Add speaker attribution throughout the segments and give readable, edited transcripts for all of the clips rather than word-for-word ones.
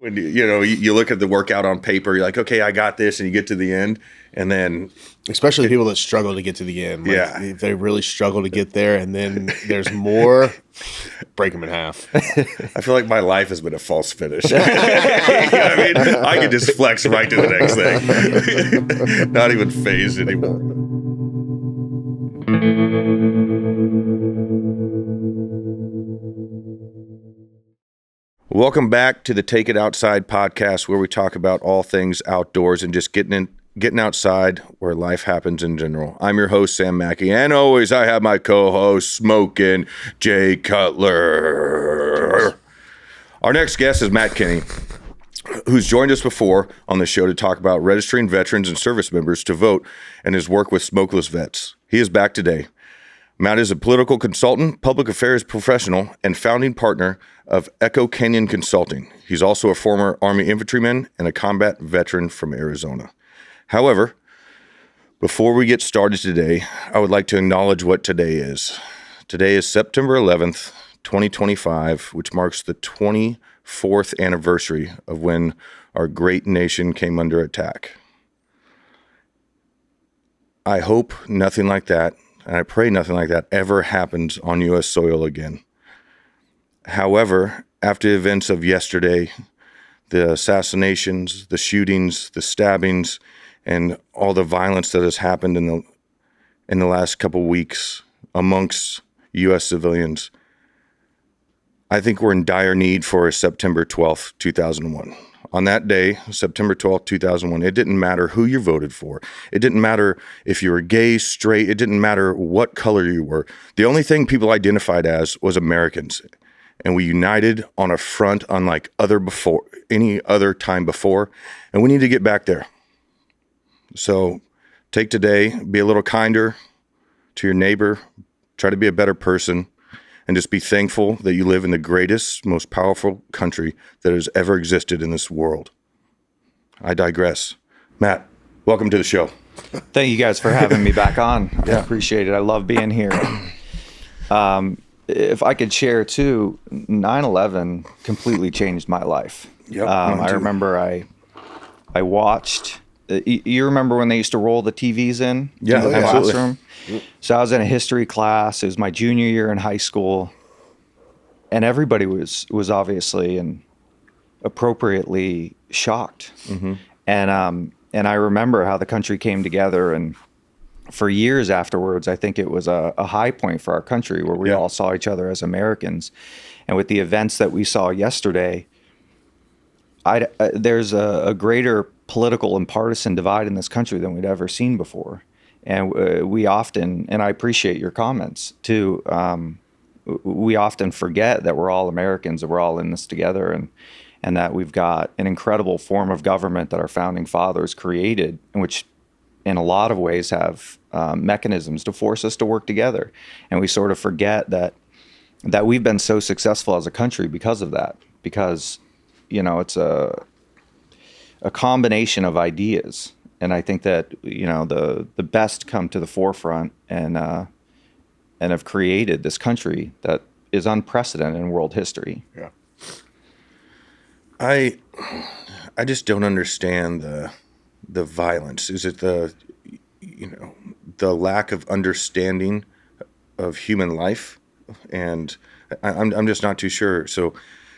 Speaker 1: When you look at the workout on paper, you're like, okay, I got this, and you get to the end, and then
Speaker 2: especially people that struggle to get to the end. Like,
Speaker 1: Yeah.
Speaker 2: if they really struggle to get there, and then there's more, break them in half.
Speaker 1: I feel like my life has been a false finish. I mean, I could just flex right to the next thing. Not even phased anymore. Welcome back to the Take It Outside podcast, where we talk about all things outdoors and just getting outside where life happens in general. I'm your host, Sam Mackey, and always I have my co-host, Smokin' Jay Cutler. Our next guest is Matt Kenney, who's joined us before on the show to talk about registering veterans and service members to vote and his work with Smokeless Vets. He is back today. Matt is a political consultant, public affairs professional, and founding partner of Echo Canyon Consulting. He's also a former Army infantryman and a combat veteran from Arizona. However, before we get started today, I would like to acknowledge what today is. Today is September 11th, 2025, which marks the 24th anniversary of when our great nation came under attack. I hope nothing like that, and I pray nothing like that ever happens on U.S. soil again. However, after the events of yesterday, the assassinations, the shootings, the stabbings, and all the violence that has happened in the last couple weeks amongst U.S. civilians, I think we're in dire need for a September 12th, 2001. On that day, September 12th, 2001, it didn't matter who you voted for. It didn't matter if you were gay, straight. It didn't matter what color you were. The only thing people identified as was Americans. And we united on a front unlike any other time before. And we need to get back there. So take today, be a little kinder to your neighbor, try to be a better person, and just be thankful that you live in the greatest, most powerful country that has ever existed in this world. I digress. Matt, welcome to the show.
Speaker 3: Thank you guys for having me back on. I appreciate it. I love being here. If I could share too, 9/11 completely changed my life.
Speaker 1: Yep,
Speaker 3: I remember I watched. You remember when they used to roll the TVs in the classroom? So I was in a history class. It was my junior year in high school, and everybody was obviously and appropriately shocked. Mm-hmm. And I remember how the country came together, and for years afterwards, I think it was a high point for our country where we all saw each other as Americans. And with the events that we saw yesterday, there's a greater political and partisan divide in this country than we'd ever seen before. And we often, and I appreciate your comments too, we often forget that we're all Americans, that we're all in this together, and that we've got an incredible form of government that our founding fathers created, which in a lot of ways have mechanisms to force us to work together. And we sort of forget that we've been so successful as a country because of that, because, it's a combination of ideas. And I think that, the best come to the forefront and have created this country that is unprecedented in world history.
Speaker 1: Yeah. I just don't understand the violence. Is it the lack of understanding of human life? And I'm just not too sure. So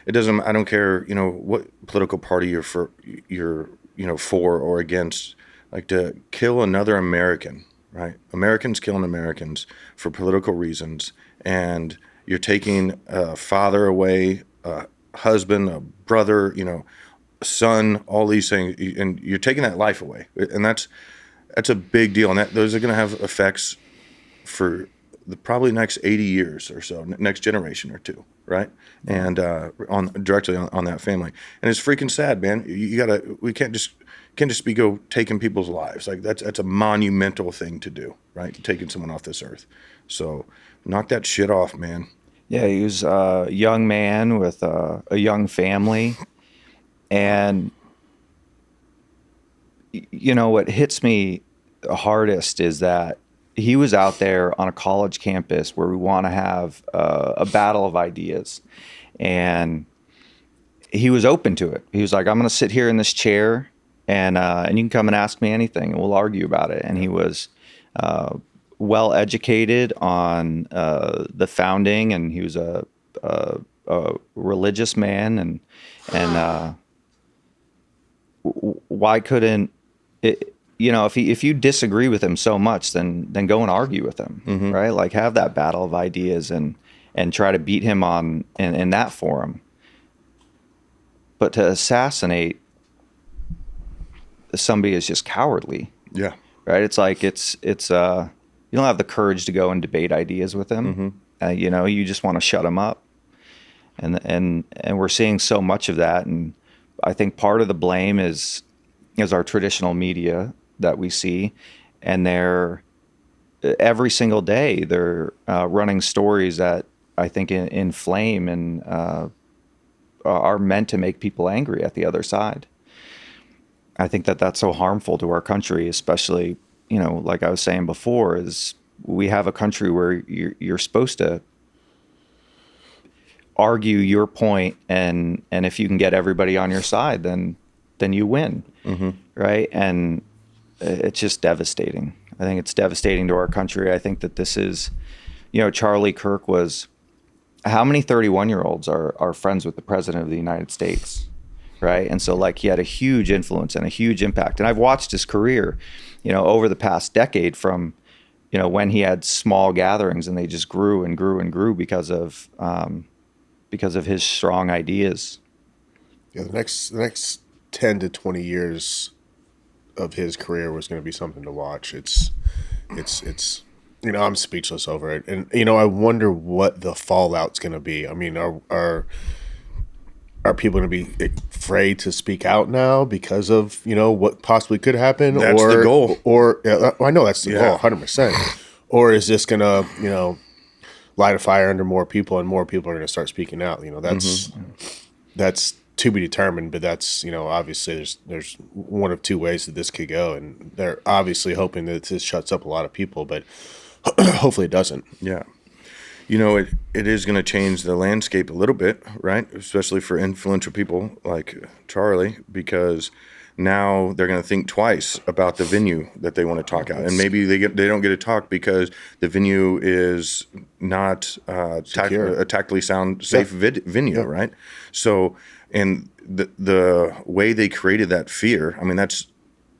Speaker 1: I don't care, what political party you're for or against. Like, to kill another American, right? Americans killing Americans for political reasons, and you're taking a father away, a husband, a brother, a son, all these things, and you're taking that life away, and that's a big deal, and those are going to have effects for the probably next 80 years or so, next generation or two, right? And directly on that family, and it's freaking sad, man. We can't just be taking people's lives. Like, that's a monumental thing to do, right? Taking someone off this earth. So knock that shit off, man.
Speaker 3: Yeah, he was a young man with a young family. And, what hits me hardest is that he was out there on a college campus where we want to have a battle of ideas. And he was open to it. He was like, I'm going to sit here in this chair and you can come and ask me anything and we'll argue about it. And he was well educated on the founding, and he was a religious man, and why couldn't it, if you disagree with him so much, then go and argue with him, right? Like, have that battle of ideas and try to beat him on in that forum. But to assassinate somebody is just cowardly.
Speaker 1: Yeah.
Speaker 3: Right. It's like, it's you don't have the courage to go and debate ideas with him. You just want to shut him up. And we're seeing so much of that. And I think part of the blame is our traditional media that we see, and they're every single day they're running stories that I think inflame and are meant to make people angry at the other side. I think that that's so harmful to our country, especially, like I was saying before, is we have a country where you're supposed to argue your point, and if you can get everybody on your side, then you win, right? And it's just devastating. I think it's devastating to our country. I think that this is, Charlie Kirk was, how many 31-year-olds are friends with the president of the United States, right? And so, like, he had a huge influence and a huge impact. And I've watched his career, over the past decade, from, when he had small gatherings and they just grew and grew and grew because of his strong ideas.
Speaker 2: Yeah, the next 10 to 20 years of his career was going to be something to watch. It's I'm speechless over it. And, I wonder what the fallout's going to be. I mean, are people going to be afraid to speak out now because of, what possibly could happen?
Speaker 1: That's the goal.
Speaker 2: Or I know that's the goal, 100%. Or is this going to, light a fire under more people, and more people are going to start speaking out? That's to be determined, but that's, obviously there's one of two ways that this could go, and they're obviously hoping that this shuts up a lot of people, but hopefully it doesn't.
Speaker 1: Yeah. It is going to change the landscape a little bit, right? Especially for influential people like Charlie, because now they're going to think twice about the venue that they want to talk at, and maybe they don't get to talk because the venue is not a tactically sound, safe venue, right? So, and the way they created that fear, I mean, that's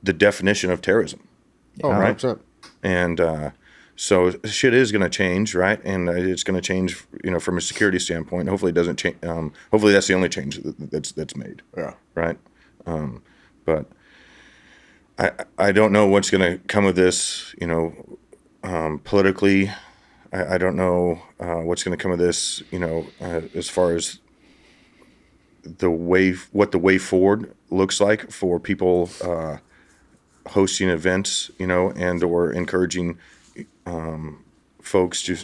Speaker 1: the definition of terrorism.
Speaker 2: Right? 100%.
Speaker 1: And so shit is going to change, right? And it's going to change, from a security standpoint. Hopefully it doesn't change. Hopefully that's the only change that's made.
Speaker 2: Yeah.
Speaker 1: Right. But I don't know what's going to come of this, politically. I don't know what's going to come of this, as far as what the way forward looks like for people hosting events, and or encouraging folks to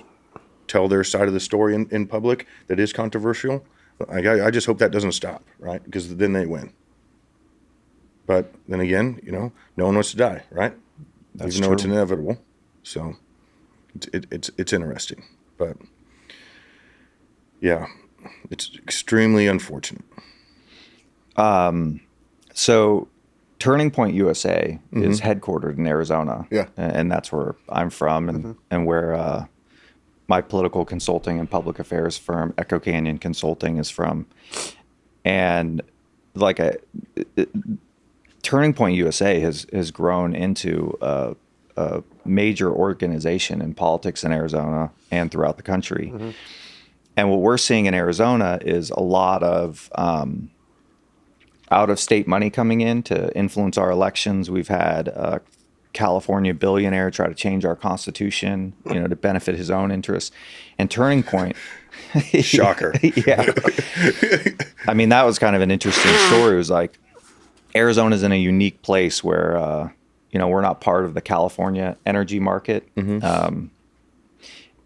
Speaker 1: tell their side of the story in public that is controversial. I just hope that doesn't stop, right? Because then they win. But then again, no one wants to die, right?
Speaker 3: That's
Speaker 1: Even though
Speaker 3: true.
Speaker 1: it's inevitable. So it's interesting. But yeah, it's extremely unfortunate.
Speaker 3: So Turning Point USA is headquartered in Arizona.
Speaker 2: Yeah.
Speaker 3: And that's where I'm from, and where my political consulting and public affairs firm, Echo Canyon Consulting, is from. And like Turning Point USA has grown into a major organization in politics in Arizona and throughout the country. And what we're seeing in Arizona is a lot of out-of-state money coming in to influence our elections. We've had a California billionaire try to change our constitution, to benefit his own interests. And Turning Point,
Speaker 1: Shocker.
Speaker 3: yeah. I mean, that was kind of an interesting story. It was like, Arizona's in a unique place where, we're not part of the California energy market.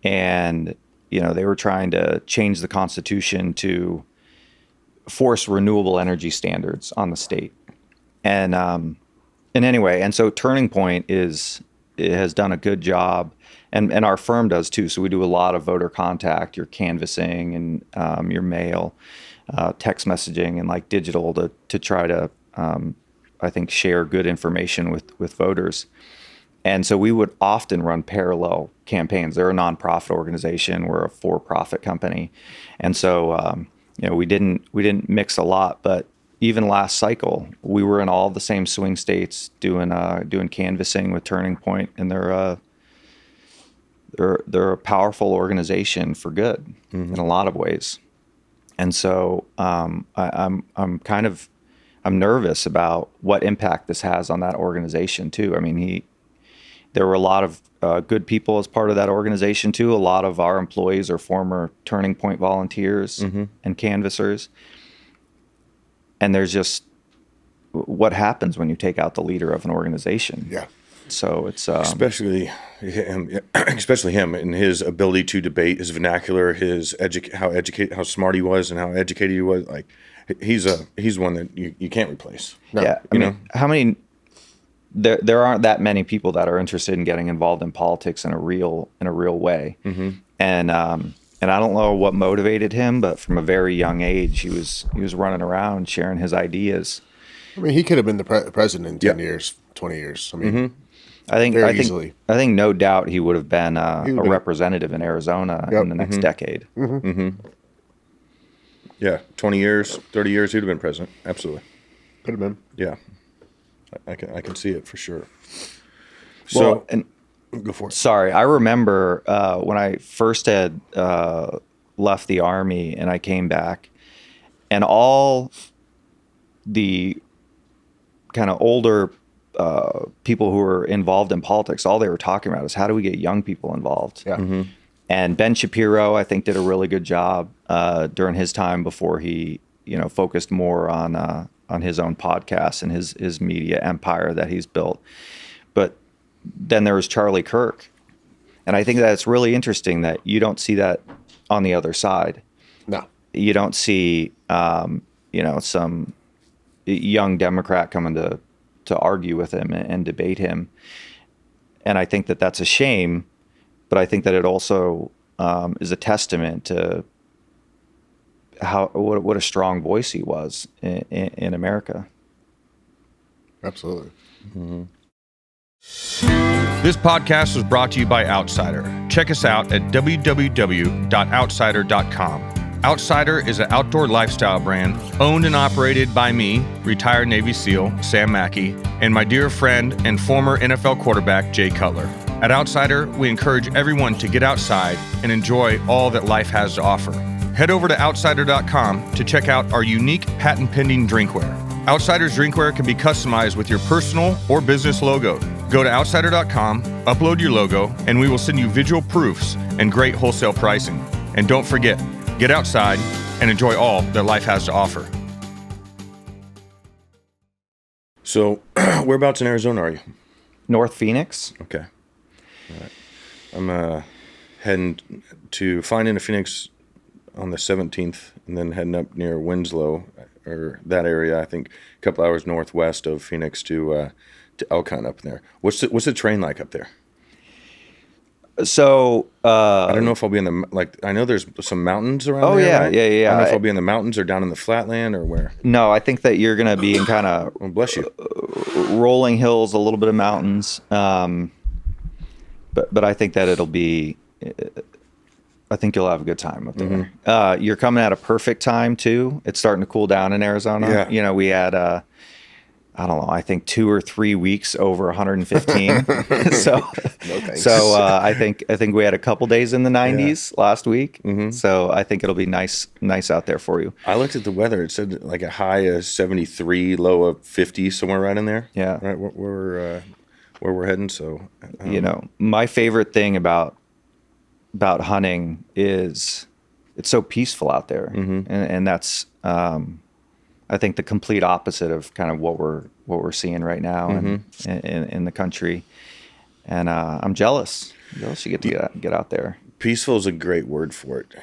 Speaker 3: And, they were trying to change the constitution to force renewable energy standards on the state. And anyway, and so Turning Point has done a good job, and our firm does too. So we do a lot of voter contact, your canvassing and your mail. text messaging and like digital to try to, I think, share good information with voters. And so we would often run parallel campaigns. They're a nonprofit organization. We're a for-profit company. And so, we didn't mix a lot, but even last cycle, we were in all the same swing states doing canvassing with Turning Point, and they're a powerful organization for good in a lot of ways. And so I'm nervous about what impact this has on that organization too. I mean, there were a lot of good people as part of that organization too. A lot of our employees are former Turning Point volunteers and canvassers. And there's just what happens when you take out the leader of an organization.
Speaker 2: Yeah.
Speaker 3: So it's
Speaker 1: especially him and his ability to debate, his vernacular, how smart he was, and how educated he was. Like he's one that you can't replace.
Speaker 2: No.
Speaker 3: Yeah, I mean, how many? There aren't that many people that are interested in getting involved in politics in a real way. And I don't know what motivated him, but from a very young age, he was running around sharing his ideas.
Speaker 2: I mean, he could have been the president in 10 years, 20 years. I mean,
Speaker 3: I think
Speaker 2: easily.
Speaker 3: I think no doubt he would have been a representative in Arizona in the next decade.
Speaker 1: Yeah, 20 years, 30 years, he'd have been president. Absolutely.
Speaker 2: Could have been.
Speaker 1: Yeah, I can see it for sure.
Speaker 3: So, and
Speaker 1: go for it.
Speaker 3: Sorry, I remember when I first had left the Army and I came back, and all the kind of older people who were involved in politics, all they were talking about is how do we get young people involved?
Speaker 2: Yeah.
Speaker 3: And Ben Shapiro, I think, did a really good job during his time before he, focused more on his own podcasts and his media empire that he's built. But then there was Charlie Kirk, and I think that it's really interesting that you don't see that on the other side.
Speaker 2: No,
Speaker 3: you don't see, some young Democrat coming to argue with him and debate him, and I think that that's a shame. But I think that it also is a testament to what a strong voice he was in America.
Speaker 2: absolutely.
Speaker 1: This podcast was brought to you by Outsider. Check us out at www.outsider.com. Outsider is an outdoor lifestyle brand owned and operated by me, retired Navy SEAL Sam Mackey, and my dear friend and former NFL quarterback Jay Cutler. At Outsider, we encourage everyone to get outside and enjoy all that life has to offer. Head over to outsider.com to check out our unique patent-pending drinkware. Outsider's drinkware can be customized with your personal or business logo. Go to outsider.com, upload your logo, and we will send you visual proofs and great wholesale pricing. And don't forget, get outside and enjoy all that life has to offer. So, whereabouts in Arizona are you?
Speaker 3: North Phoenix.
Speaker 1: Okay. All right. I'm heading to flying into Phoenix on the 17th, and then heading up near Winslow, or that area. I think a couple hours northwest of Phoenix to Elkhorn up there. What's the train like up there?
Speaker 3: So
Speaker 1: I don't know if I'll be in the I know there's some mountains around.
Speaker 3: Oh
Speaker 1: there,
Speaker 3: yeah,
Speaker 1: right?
Speaker 3: yeah.
Speaker 1: I don't know if I'll be in the mountains or down in the flatland or where.
Speaker 3: No, I think that you're going to be in kind of
Speaker 1: Well, bless you.
Speaker 3: rolling hills, a little bit of mountains. But I think that it'll be. I think you'll have a good time up there. You're coming at a perfect time too. It's starting to cool down in Arizona.
Speaker 1: Yeah.
Speaker 3: We had I don't know, I think 2 or 3 weeks over 115. so I think we had a couple days in the 90s last week. So I think it'll be nice out there for you.
Speaker 1: I looked at the weather. It said like a high of 73, low of 50, somewhere right in there.
Speaker 3: Yeah.
Speaker 1: Right where we're heading. So
Speaker 3: my favorite thing about hunting is it's so peaceful out there, and that's I think the complete opposite of kind of what we're seeing right now in the country, and I'm jealous. You get to get out there.
Speaker 1: Peaceful is a great word for it,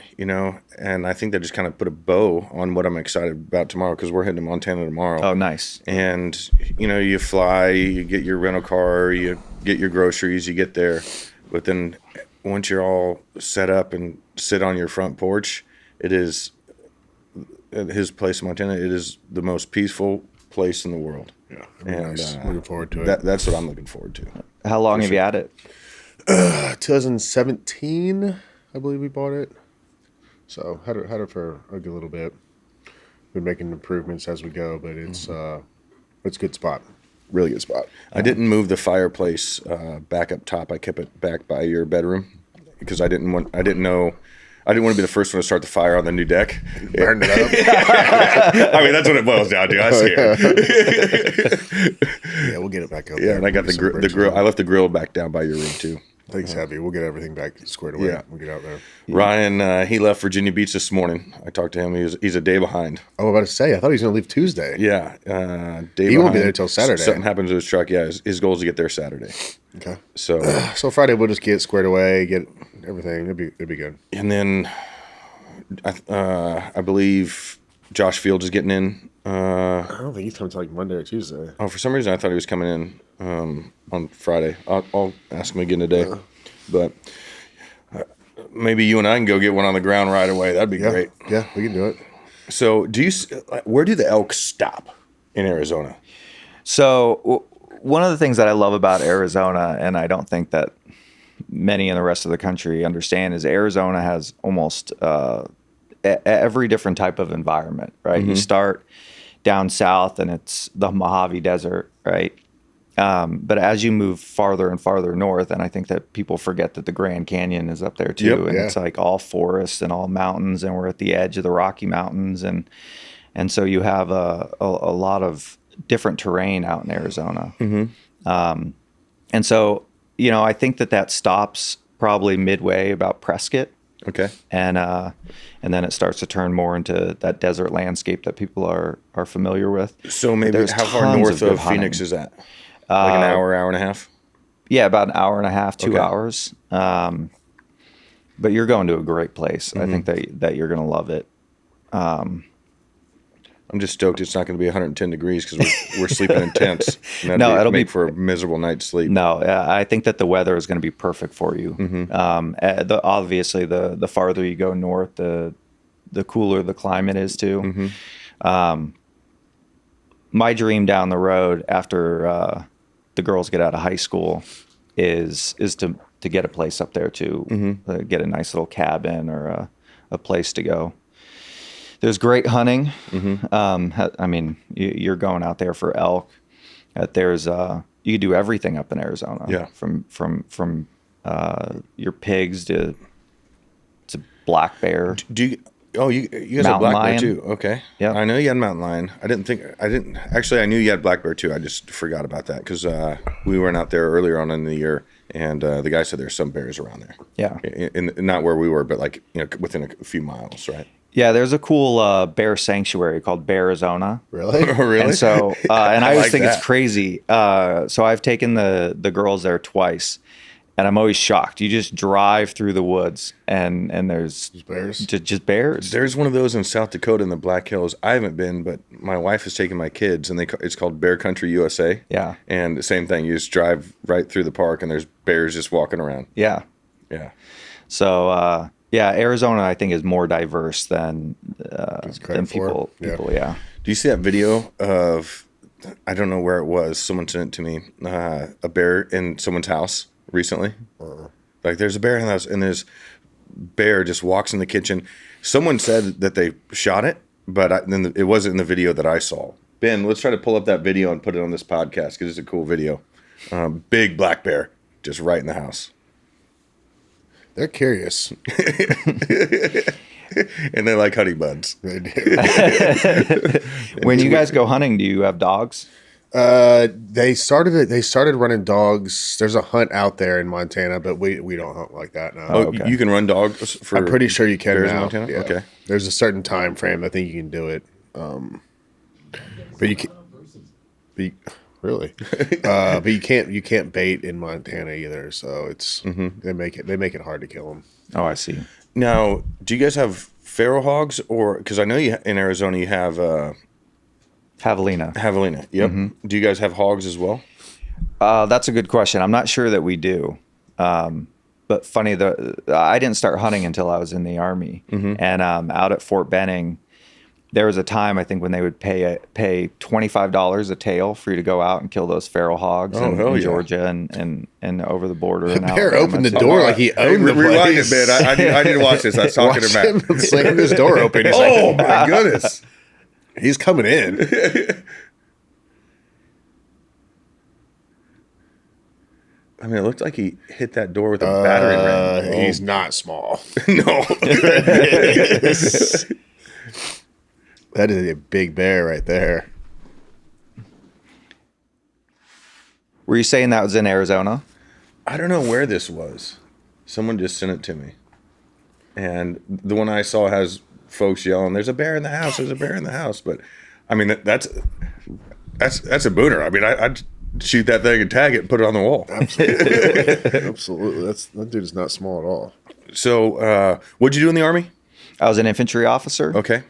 Speaker 1: and I think that just kind of put a bow on what I'm excited about tomorrow, because we're heading to Montana tomorrow.
Speaker 3: Oh, nice.
Speaker 1: And you fly, you get your rental car, you get your groceries, you get there, but then once you're all set up and sit on your front porch, it is at his place in Montana. It is the most peaceful place in the world.
Speaker 2: Yeah, nice. Looking forward to it.
Speaker 1: That's what I'm looking forward to.
Speaker 3: How long have you had it?
Speaker 2: 2017, I believe we bought it. So had it for a good little bit. Been making improvements as we go, but it's a good spot. Really good spot.
Speaker 1: I didn't move the fireplace back up top. I kept it back by your bedroom because I didn't want to be the first one to start the fire on the new deck.
Speaker 2: Burned it up.
Speaker 1: I mean, that's what it boils down to. I see it.
Speaker 2: Yeah, we'll get it back up.
Speaker 1: Yeah, and I got the grill. I left the grill back down by your room too.
Speaker 2: Things heavy. We'll get everything back squared away.
Speaker 1: Yeah.
Speaker 2: We'll get out there.
Speaker 1: Ryan, he left Virginia Beach this morning. I talked to him. He's a day behind.
Speaker 2: I was about to say, I thought he was going to leave Tuesday.
Speaker 1: Yeah, day
Speaker 2: He won't be there till Saturday.
Speaker 1: Something happens to his truck. Yeah, his goal is to get there Saturday.
Speaker 2: Okay.
Speaker 1: So
Speaker 2: Friday we'll just get squared away, get everything. It'd be good.
Speaker 1: And then I believe Josh Fields is getting in.
Speaker 2: I don't think he's coming till like Monday or Tuesday.
Speaker 1: Oh, for some reason I thought he was coming in on Friday. I'll ask him again today. But maybe you and I can go get one on the ground right away. That'd be great.
Speaker 2: Yeah, we can do it.
Speaker 1: So, where do the elk stop in Arizona?
Speaker 3: So one of the things that I love about Arizona, and I don't think that many in the rest of the country understand, is Arizona has almost every different type of environment, right? You start down south and it's the Mojave Desert, right? But as you move farther and farther north, and I think that people forget that the Grand Canyon is up there too, and it's like all forests and all mountains, and we're at the edge of the Rocky Mountains, and so you have a lot of different terrain out in Arizona. And so, I think that stops probably midway about Prescott.
Speaker 1: Okay.
Speaker 3: And then it starts to turn more into that desert landscape that people are familiar with.
Speaker 1: So maybe
Speaker 3: There's
Speaker 1: how far
Speaker 3: tons
Speaker 1: north
Speaker 3: good
Speaker 1: of
Speaker 3: hunting.
Speaker 1: Phoenix is that? Like an hour and a half?
Speaker 3: Yeah, about an hour and a half, 2
Speaker 1: Okay.
Speaker 3: hours. But you're going to a great place. I think that you're going to love it.
Speaker 1: I'm just stoked it's not going to be 110 degrees because we're sleeping in tents. And
Speaker 3: No, it'll
Speaker 1: make
Speaker 3: be
Speaker 1: for a miserable night's sleep.
Speaker 3: No, I think that the weather is going to be perfect for you. Obviously, the farther you go north, the cooler the climate is too. My dream down the road after the girls get out of high school is to get a place up there too, get a nice little cabin or a place to go. There's great hunting. I mean, you're going out there for elk. There's you can do everything up in Arizona.
Speaker 1: Yeah.
Speaker 3: From your pigs to black bear.
Speaker 1: Do you? Oh, you guys have
Speaker 3: Mountain
Speaker 1: black
Speaker 3: lion.
Speaker 1: bear too. Okay.
Speaker 3: Yep.
Speaker 1: I know you had mountain lion. I knew you had black bear too. I just forgot about that because we went out there earlier on in the year, and the guy said there's some bears around there.
Speaker 3: Yeah.
Speaker 1: In not where we were, but like within a few miles, right?
Speaker 3: Yeah, there's a cool bear sanctuary called Bearizona.
Speaker 2: Really?
Speaker 1: Oh, really?
Speaker 3: And so, and I always
Speaker 1: like
Speaker 3: think
Speaker 1: that.
Speaker 3: it's crazy. So I've taken the girls there twice, and I'm always shocked. You just drive through the woods, and there's
Speaker 2: bears?
Speaker 3: just bears.
Speaker 1: There's one of those in South Dakota in the Black Hills. I haven't been, but my wife has taken my kids, and it's called Bear Country USA.
Speaker 3: Yeah.
Speaker 1: And the same thing. You just drive right through the park, and there's bears just walking around.
Speaker 3: Yeah.
Speaker 1: Yeah.
Speaker 3: So yeah, Arizona I think is more diverse than people.
Speaker 2: Yeah.
Speaker 3: People, yeah.
Speaker 1: Do you see that video of, I don't know where it was, someone sent it to me, a bear in someone's house recently? Like there's a bear in the house, and this bear just walks in the kitchen. Someone said that they shot it, but then it wasn't in the video that I saw. Ben, let's try to pull up that video and put it on this podcast because it's a cool video. Big black bear just right in the house.
Speaker 2: They're curious.
Speaker 1: And they like honey buns.
Speaker 2: They do.
Speaker 3: When you guys go hunting, do you have dogs?
Speaker 2: They started running dogs. There's a hunt out there in Montana, but we don't hunt like that now.
Speaker 1: Oh,
Speaker 3: okay.
Speaker 1: you can run dogs for
Speaker 2: I'm pretty sure you can
Speaker 1: bears in
Speaker 2: now.
Speaker 1: Montana?
Speaker 2: Yeah.
Speaker 1: Okay.
Speaker 2: There's a certain time frame I think you can do it. But you can really. But you can't bait in Montana either. So it's they make it hard to kill them.
Speaker 3: Oh, I see.
Speaker 1: Now, do you guys have feral hogs, or because I know in Arizona you have
Speaker 3: Javelina.
Speaker 1: javelina? Yep. Do you guys have hogs as well?
Speaker 3: That's a good question. I'm not sure that we do. But funny, I didn't start hunting until I was in the Army. And out at Fort Benning, there was a time I think when they would pay $25 a tail for you to go out and kill those feral hogs in
Speaker 1: hell yeah.
Speaker 3: Georgia and over the border.
Speaker 2: The
Speaker 3: in
Speaker 2: bear
Speaker 3: Alabama.
Speaker 2: opened the
Speaker 3: So-
Speaker 2: door like he owned the
Speaker 1: Rewind
Speaker 2: place.
Speaker 1: it, man. I need to watch this. I was talking
Speaker 2: Watch
Speaker 1: to Matt.
Speaker 2: him slam his door open. He's
Speaker 1: Oh
Speaker 2: like,
Speaker 1: my goodness.
Speaker 2: he's coming in.
Speaker 1: I mean, it looked like he hit that door with a battering ram.
Speaker 2: He's not small.
Speaker 1: No.
Speaker 2: That is a big bear right there.
Speaker 3: Were you saying that was in Arizona?
Speaker 1: I don't know where this was. Someone just sent it to me. And the one I saw has folks yelling, "There's a bear in the house, there's a bear in the house." But I mean, that's a booner. I mean, I'd shoot that thing and tag it and put it on the wall.
Speaker 2: Absolutely. That dude is not small at all.
Speaker 1: So what'd you do in the Army?
Speaker 3: I was an infantry officer.
Speaker 1: Okay.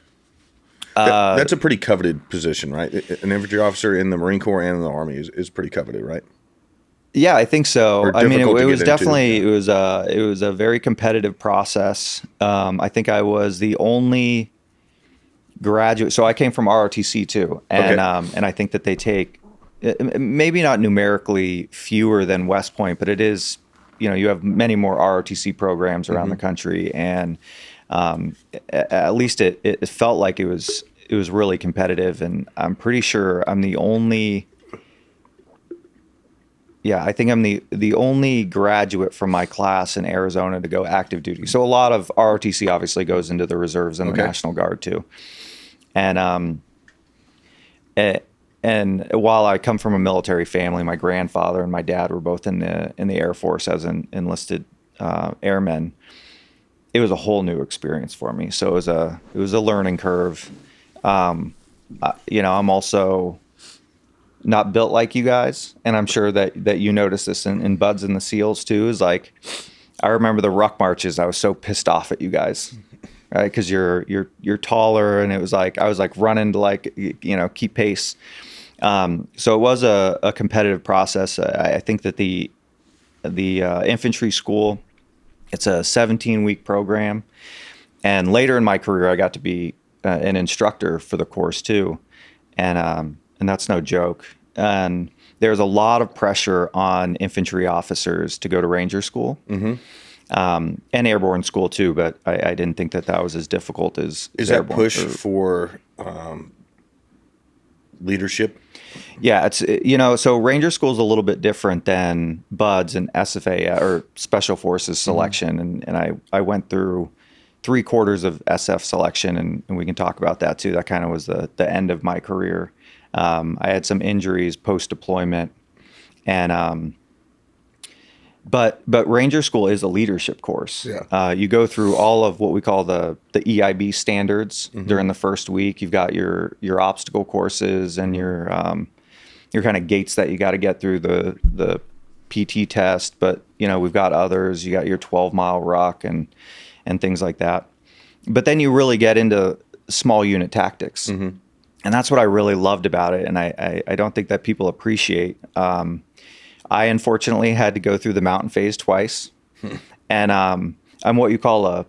Speaker 1: That's a pretty coveted position, right? An infantry officer in the Marine Corps and in the Army is pretty coveted, right?
Speaker 3: Yeah, I think so.
Speaker 1: Or
Speaker 3: I mean,
Speaker 1: difficult
Speaker 3: it
Speaker 1: to
Speaker 3: was
Speaker 1: get into.
Speaker 3: definitely it was a very competitive process. I think I was the only graduate. So I came from ROTC too, and
Speaker 1: Okay.
Speaker 3: and I think that they take maybe not numerically fewer than West Point, but it is, you have many more ROTC programs around the country, and at least it felt like it was really competitive, and I'm pretty sure I'm the only. Yeah, I think I'm the only graduate from my class in Arizona to go active duty. So a lot of ROTC obviously goes into the reserves and the
Speaker 1: Okay.
Speaker 3: National Guard too. And and while I come from a military family, my grandfather and my dad were both in the Air Force as enlisted airmen. It was a whole new experience for me. So it was a learning curve. I'm also not built like you guys, and I'm sure that you noticed this in Buds and the SEALs too. Is like, I remember the ruck marches. I was so pissed off at you guys, right? Because you're taller, and it was like I was like running to keep pace. So it was a competitive process. I think that the infantry school, it's a 17-week program, and later in my career, I got to be an instructor for the course too, and that's no joke. And there's a lot of pressure on infantry officers to go to Ranger School, and Airborne School too. But I didn't think that was as difficult as
Speaker 1: Is that
Speaker 3: Airborne
Speaker 1: push
Speaker 3: or-
Speaker 1: for leadership?
Speaker 3: Yeah, it's so Ranger School is a little bit different than Buds and SFA or Special Forces selection, and I went through 3/4 of SF selection, and we can talk about that too. That kind of was the end of my career. I had some injuries post deployment, and but Ranger School is a leadership course.
Speaker 2: Yeah.
Speaker 3: You go through all of what we call the EIB standards during the first week. You've got your obstacle courses and your kind of gates that you got to get through the PT test. But we've got others. You got your 12-mile ruck and things like that. But then you really get into small unit tactics. And that's what I really loved about it. And I don't think that people appreciate. I unfortunately had to go through the mountain phase twice. And I'm what you call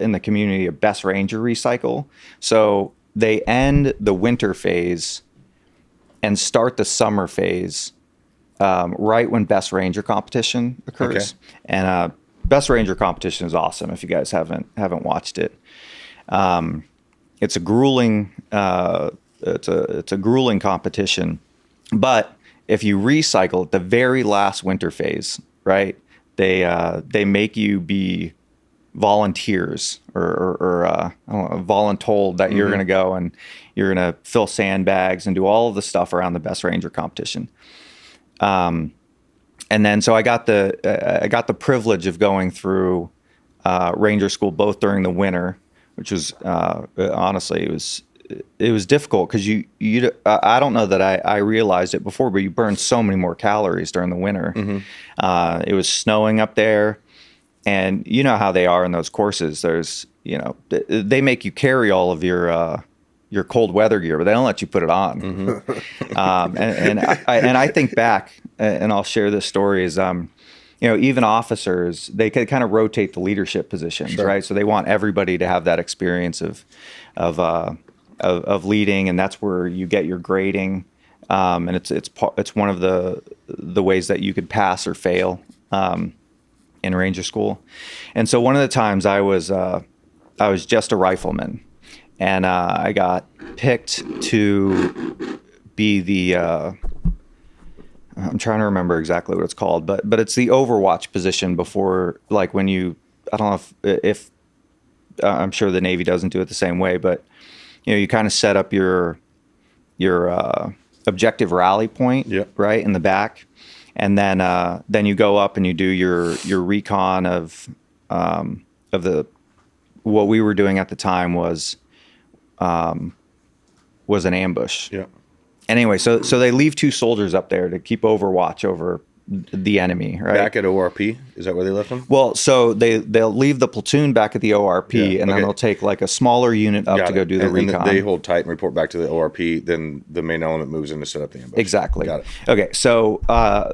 Speaker 3: in the community a best ranger recycle. So they end the winter phase and start the summer phase right when best ranger competition occurs.
Speaker 1: Okay.
Speaker 3: And best ranger competition is awesome if you guys haven't watched it. It's a grueling it's a grueling competition, but if you recycle at the very last winter phase, right? They make you be volunteers or I don't know, voluntold that you're going to go and you're going to fill sandbags and do all of the stuff around the best ranger competition. And then so I got the privilege of going through Ranger School both during the winter, which was honestly it was difficult because you I don't know that I realized it before, but you burn so many more calories during the winter. It was snowing up there, and you know how they are in those courses. There's they make you carry all of your cold weather gear, but they don't let you put it on. And I think back, and I'll share this story is even officers, they could kind of rotate the leadership positions, right? So they want everybody to have that experience of of leading, and that's where you get your grading, and it's one of the ways that you could pass or fail in Ranger School. And so one of the times I was just a rifleman, and I got picked to be the I'm trying to remember exactly what it's called, but it's the overwatch position before, like when you, I don't know if I'm sure the Navy doesn't do it the same way, but you kind of set up your objective rally point, right in the back, and then you go up and you do your recon of the, what we were doing at the time was an ambush.
Speaker 1: Yeah.
Speaker 3: Anyway, so they leave 2 soldiers up there to keep overwatch over the enemy, right?
Speaker 1: Back at ORP, is that where they left them?
Speaker 3: Well, so they'll leave the platoon back at the ORP, and then they'll take like a smaller unit up to go do the recon.
Speaker 1: And they hold tight and report back to the ORP. Then the main element moves in to set up the ambush.
Speaker 3: Exactly.
Speaker 1: Got it.
Speaker 3: Okay, so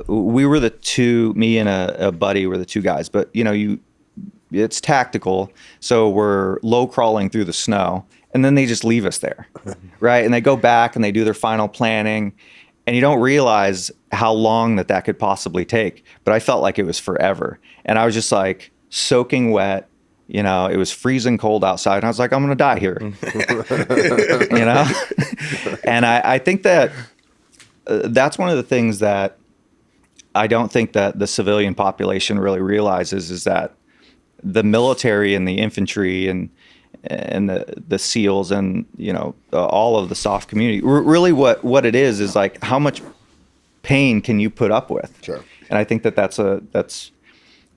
Speaker 3: we were the 2. Me and a buddy were the 2 guys, but it's tactical, so we're low crawling through the snow. And then they just leave us there, right? And they go back and they do their final planning, and you don't realize how long that could possibly take. But I felt like it was forever. And I was just like soaking wet, it was freezing cold outside. And I was like, I'm going to die here, And I think that that's one of the things that I don't think that the civilian population really realizes, is that the military and the infantry and the SEALs and all of the soft community, really what it is like, how much pain can you put up with?
Speaker 2: Sure.
Speaker 3: And I think that's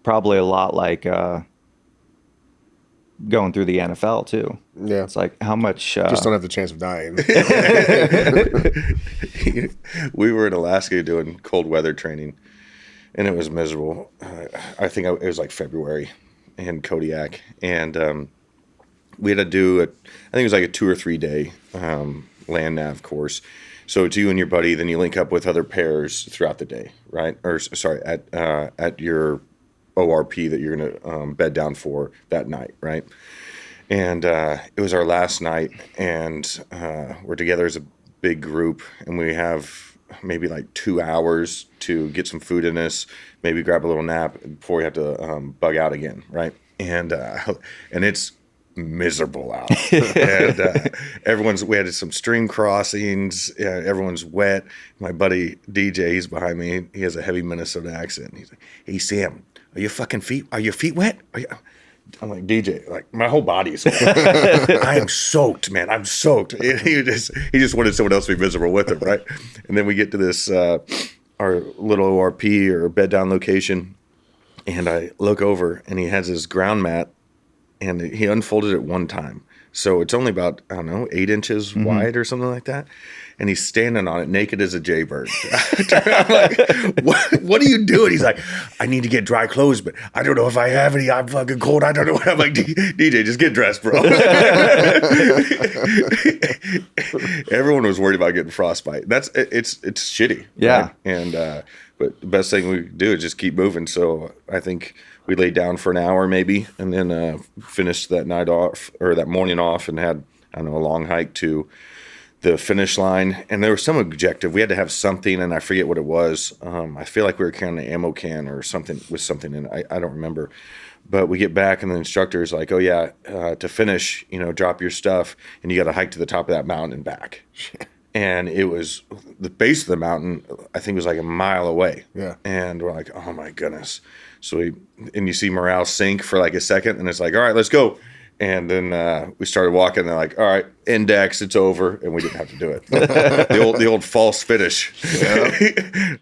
Speaker 3: probably a lot like going through the NFL too.
Speaker 2: Yeah,
Speaker 3: it's like how much
Speaker 2: just don't have the chance of dying.
Speaker 1: We were in Alaska doing cold weather training, and it was miserable. I think it was like February in Kodiak, and we had to do I think it was like a 2 or 3 day land nav course. So it's you and your buddy, then you link up with other pairs throughout the day, right? Or sorry, at your ORP that you're gonna bed down for that night, right? And it was our last night, and we're together as a big group, and we have maybe like 2 hours to get some food in us, maybe grab a little nap before we have to bug out again, right? And it's miserable out, and we had some stream crossings. Everyone's wet. My buddy DJ, he's behind me. He has a heavy Minnesota accent. He's like, "Hey Sam, are your feet wet?" I'm like, DJ, like my whole body is wet. I am soaked, man. I'm soaked. And he just wanted someone else to be miserable with him, right? And then we get to this our little ORP or bed down location, and I look over, and he has his ground mat, and he unfolded it one time. So it's only about, 8 inches wide or something like that. And he's standing on it naked as a jaybird. I'm like, what are you doing? He's like, I need to get dry clothes, but I don't know if I have any. I'm fucking cold. I don't know what. I'm like, DJ, just get dressed, bro. Everyone was worried about getting frostbite. It's shitty.
Speaker 3: Yeah.
Speaker 1: Right? And but the best thing we do is just keep moving. So I think we laid down for an hour maybe, and then finished that night off, or that morning off, and had, a long hike to the finish line. And there was some objective. We had to have something, and I forget what it was. I feel like we were carrying an ammo can or something with something in it. I don't remember. But we get back, and the instructor's like, oh, yeah, to finish, drop your stuff, and you got to hike to the top of that mountain and back. And it was the base of the mountain, I think it was like a mile away.
Speaker 2: Yeah.
Speaker 1: And we're like, oh, my goodness. So you see morale sink for like a second, and it's like, all right, let's go. And then we started walking, and they're like, all right, index, it's over. And we didn't have to do it. the old false finish. Yeah.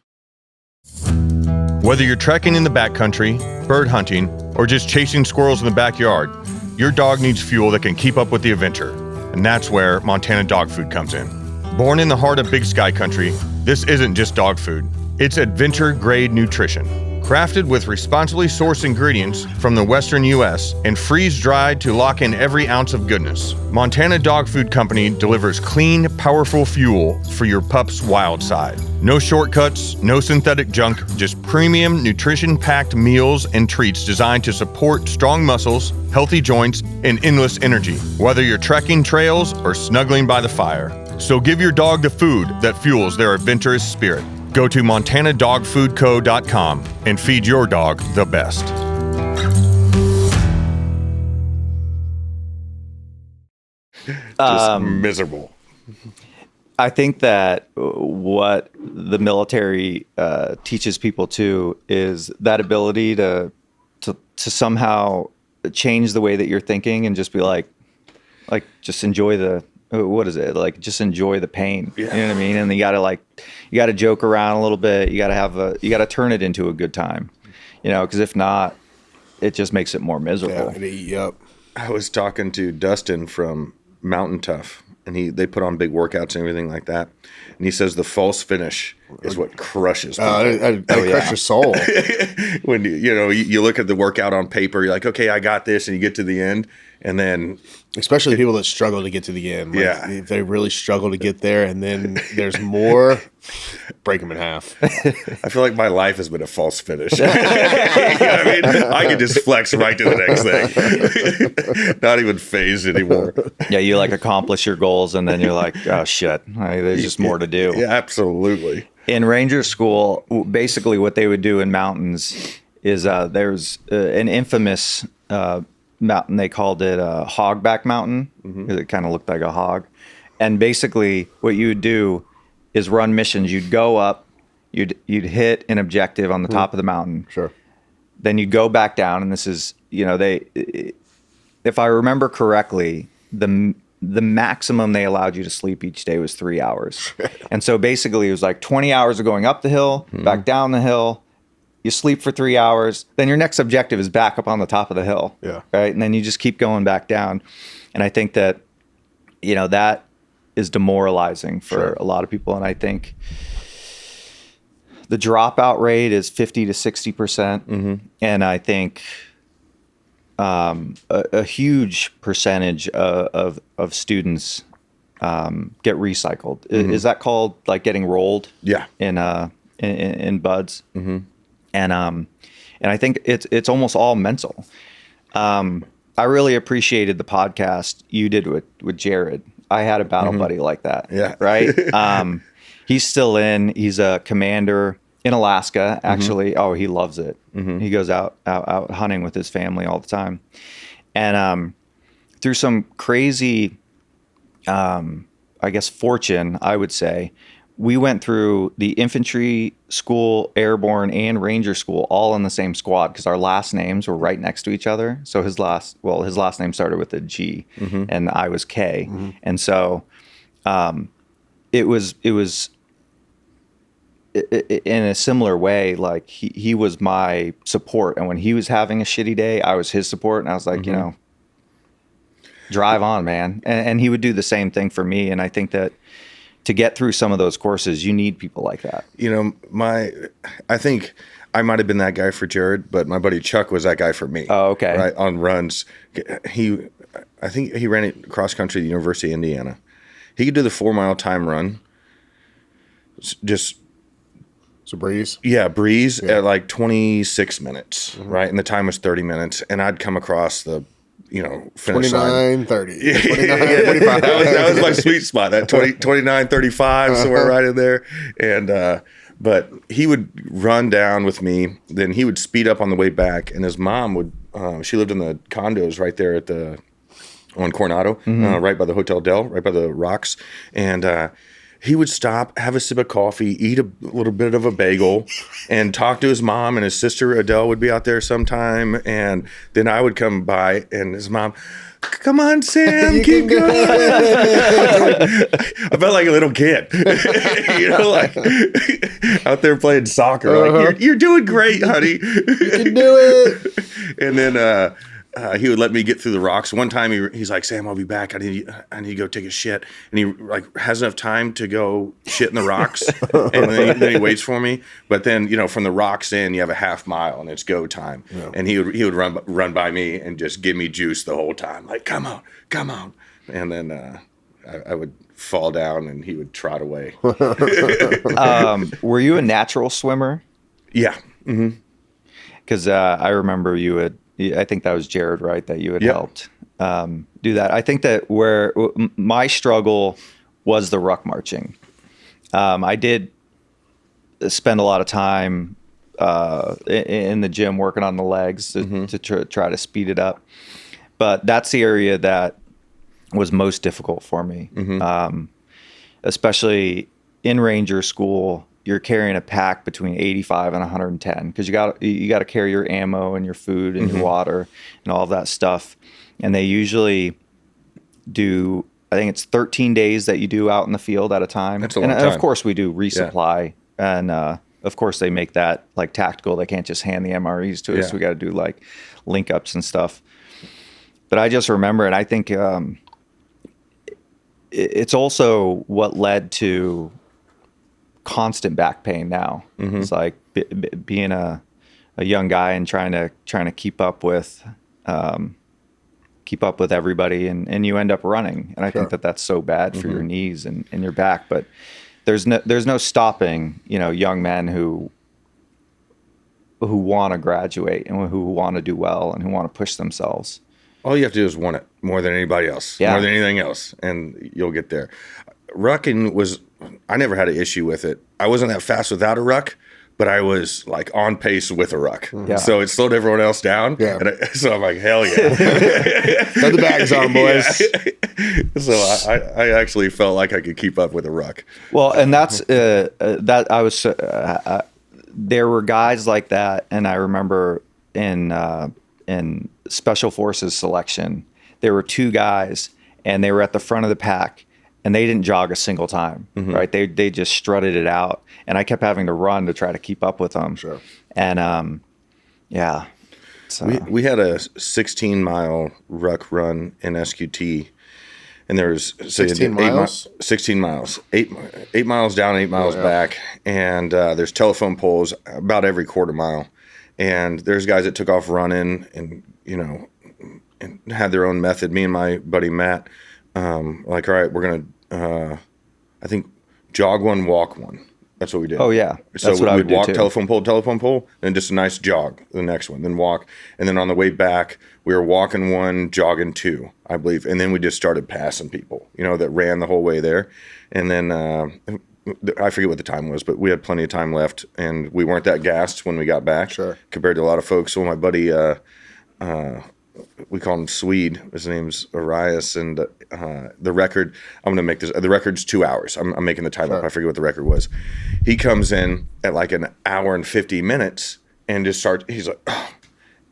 Speaker 4: Whether you're trekking in the backcountry, bird hunting, or just chasing squirrels in the backyard, your dog needs fuel that can keep up with the adventure. And that's where Montana Dog Food comes in. Born in the heart of Big Sky Country, this isn't just dog food. It's adventure-grade nutrition. Crafted with responsibly sourced ingredients from the Western U.S. and freeze-dried to lock in every ounce of goodness, Montana Dog Food Company delivers clean, powerful fuel for your pup's wild side. No shortcuts, no synthetic junk, just premium, nutrition-packed meals and treats designed to support strong muscles, healthy joints, and endless energy, whether you're trekking trails or snuggling by the fire. So give your dog the food that fuels their adventurous spirit. Go to montanadogfoodco.com and feed your dog the best.
Speaker 1: Just miserable.
Speaker 3: I think that what the military teaches people too is that ability to somehow change the way that you're thinking and just be like just enjoy the just enjoy the pain.
Speaker 1: Yeah.
Speaker 3: You know what I mean? And you gotta joke around a little bit. You gotta turn it into a good time. Because if not, it just makes it more miserable.
Speaker 2: Yep.
Speaker 1: I was talking to Dustin from Mountain Tough, and they put on big workouts and everything like that. And he says the false finish is what crushes people.
Speaker 2: It crush your soul.
Speaker 1: When you look at the workout on paper, you're like, okay, I got this, and you get to the end, and then
Speaker 2: especially people that struggle to get to the end.
Speaker 1: If
Speaker 2: they really struggle to get there, and then there's more, break them in half.
Speaker 1: I feel like my life has been a false finish. I can just flex right to the next thing. Not even phased anymore.
Speaker 3: Yeah, you accomplish your goals, and then you're like, oh shit, there's just more to do.
Speaker 1: Yeah, absolutely.
Speaker 3: In Ranger School, basically what they would do in mountains is there's an infamous mountain. They called it Hogback Mountain because it kind of looked like a hog. And basically what you would do is run missions. You'd go up, you'd hit an objective on the top of the mountain.
Speaker 2: Sure.
Speaker 3: Then you'd go back down, and this is, if I remember correctly, the maximum they allowed you to sleep each day was 3 hours. And so basically it was like 20 hours of going up the hill, back down the hill. You sleep for 3 hours. Then your next objective is back up on the top of the hill.
Speaker 2: Yeah.
Speaker 3: Right. And then you just keep going back down. And I think that, that is demoralizing for a lot of people. And I think the dropout rate is 50 to 60%. And I think a huge percentage of students get recycled. Is that called getting rolled?
Speaker 1: Yeah.
Speaker 3: In buds. And I think it's almost all mental. I really appreciated the podcast you did with Jared. I had a battle buddy like that.
Speaker 1: Yeah.
Speaker 3: Right. He's still he's a commander in Alaska, actually. Oh, he loves it. He goes out hunting with his family all the time. And through some crazy, fortune, I would say, we went through the infantry school, airborne, and ranger school all in the same squad because our last names were right next to each other. So his last name started with a G, and I was K. And so it was in a similar way, he was my support. And when he was having a shitty day, I was his support. And I was like, drive on, man. And he would do the same thing for me. And I think that to get through some of those courses, you need people like that.
Speaker 1: I think I might have been that guy for Jared, but my buddy Chuck was that guy for me.
Speaker 3: Oh, okay.
Speaker 1: Right, on runs. I think he ran it cross country at the University of Indiana. He could do the 4 mile time run. Just
Speaker 2: It's a breeze.
Speaker 1: Yeah, breeze at 26 minutes, right? And the time was 30 minutes. And I'd come across the finish
Speaker 2: 29, 30. 29,
Speaker 1: 45. that was my sweet spot, that 29, 35, somewhere right in there. And but he would run down with me. Then he would speed up on the way back. And his mom would, she lived in the condos right there on Coronado, right by the Hotel Del, right by the rocks. And he would stop, have a sip of coffee, eat a little bit of a bagel, and talk to his mom. And his sister Adele would be out there sometime. And then I would come by, and his mom, "Come on, Sam, keep going." I felt like a little kid, out there playing soccer. Like, you're doing great, honey.
Speaker 2: You can do it.
Speaker 1: And then he would let me get through the rocks. One time he's like, Sam, I'll be back. I need to go take a shit. And he like has enough time to go shit in the rocks. And then he waits for me. But then, from the rocks in, you have a half mile and it's go time. Yeah. And he would run by me and just give me juice the whole time. Like, come on. And then I would fall down and he would trot away.
Speaker 3: Were you a natural swimmer?
Speaker 1: Yeah. Mm-hmm.
Speaker 3: Because I remember I think that was Jared, right? That you had helped do that. I think that where my struggle was the ruck marching. I did spend a lot of time in the gym working on the legs to try to speed it up. But that's the area that was most difficult for me, especially in Ranger School. You're carrying a pack between 85 and 110 because you got to carry your ammo and your food and your water and all of that stuff. And they usually do, I think it's 13 days that you do out in the field at a time.
Speaker 1: That's a long time.
Speaker 3: And of course we do resupply. Yeah. And of course they make that like tactical. They can't just hand the MREs to us. We got to do like link ups and stuff. But I just remember, and I think it's also what led to constant back pain now. It's like being a young guy and trying to keep up with everybody, and you end up running. And I think that's so bad for your knees and your back. But there's no stopping, young men who want to graduate and who want to do well and who want to push themselves.
Speaker 1: All you have to do is want it more than anybody else, more than anything else, and you'll get there. Rucking I never had an issue with it. I wasn't that fast without a ruck, but I was like on pace with a ruck. Yeah. So it slowed everyone else down. Yeah. So I'm like, hell yeah.
Speaker 2: Got the bags on, boys.
Speaker 1: So I actually felt like I could keep up with a ruck.
Speaker 3: Well, and that's, that I was, there were guys like that. And I remember in Special Forces selection, there were two guys and they were at the front of the pack. And they didn't jog a single time, right? They just strutted it out, and I kept having to run to try to keep up with them.
Speaker 2: Sure.
Speaker 3: And so.
Speaker 1: We had a 16-mile ruck run in SQT, and there was
Speaker 2: 16 miles.
Speaker 1: 16 miles, 8 miles down, 8 miles back, and there's telephone poles about every quarter mile, and there's guys that took off running and and had their own method. Me and my buddy Matt. Like, all right, we're going to, I think, jog one, walk one. That's what we did.
Speaker 3: Oh, yeah.
Speaker 1: So we'd walk, telephone pole, then just a nice jog, the next one, then walk. And then on the way back, we were walking one, jogging two, I believe. And then we just started passing people, that ran the whole way there. And then I forget what the time was, but we had plenty of time left. And we weren't that gassed when we got back compared to a lot of folks. So my buddy, we call him Swede. His name's Arias, and the record. I'm gonna make this. The record's 2 hours. I'm making the time up. I forget what the record was. He comes in at like an hour and 50 minutes, and just starts. He's like,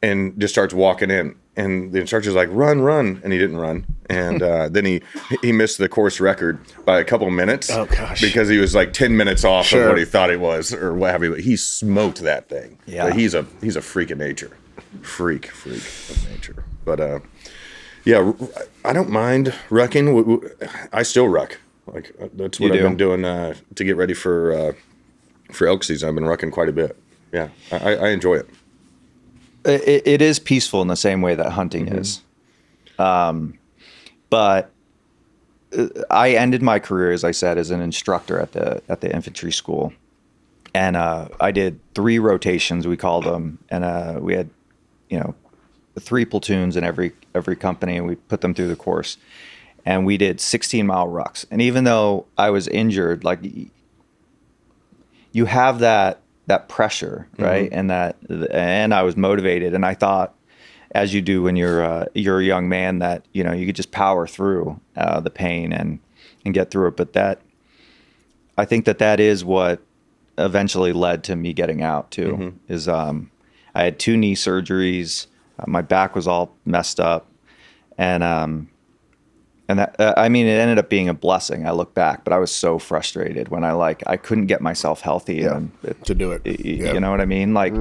Speaker 1: and just starts walking in, and the instructor's like, "Run, run," and he didn't run, and then he missed the course record by a couple minutes.
Speaker 2: Oh gosh!
Speaker 1: Because he was like 10 minutes off of what he thought it was, or what have you. But he smoked that thing. Yeah, but he's a freak of nature. Freak of nature. But I don't mind rucking. I still ruck. Like that's what I've been doing to get ready for elk season. I've been rucking quite a bit. Yeah, I enjoy it.
Speaker 3: It is peaceful in the same way that hunting is. But I ended my career, as I said, as an instructor at the infantry school, and I did 3 rotations, we called them, and we had 3 platoons in every company, and we put them through the course, and we did 16-mile rucks. And even though I was injured, like you have that pressure, right? And I was motivated, and I thought, as you do when you're a young man, that you could just power through the pain and get through it. But I think that is what eventually led to me getting out too. Is I had 2 knee surgeries. My back was all messed up, and that I mean, it ended up being a blessing. I look back, but I was so frustrated when I couldn't get myself healthy
Speaker 2: to do it.
Speaker 3: You know what I mean? Like,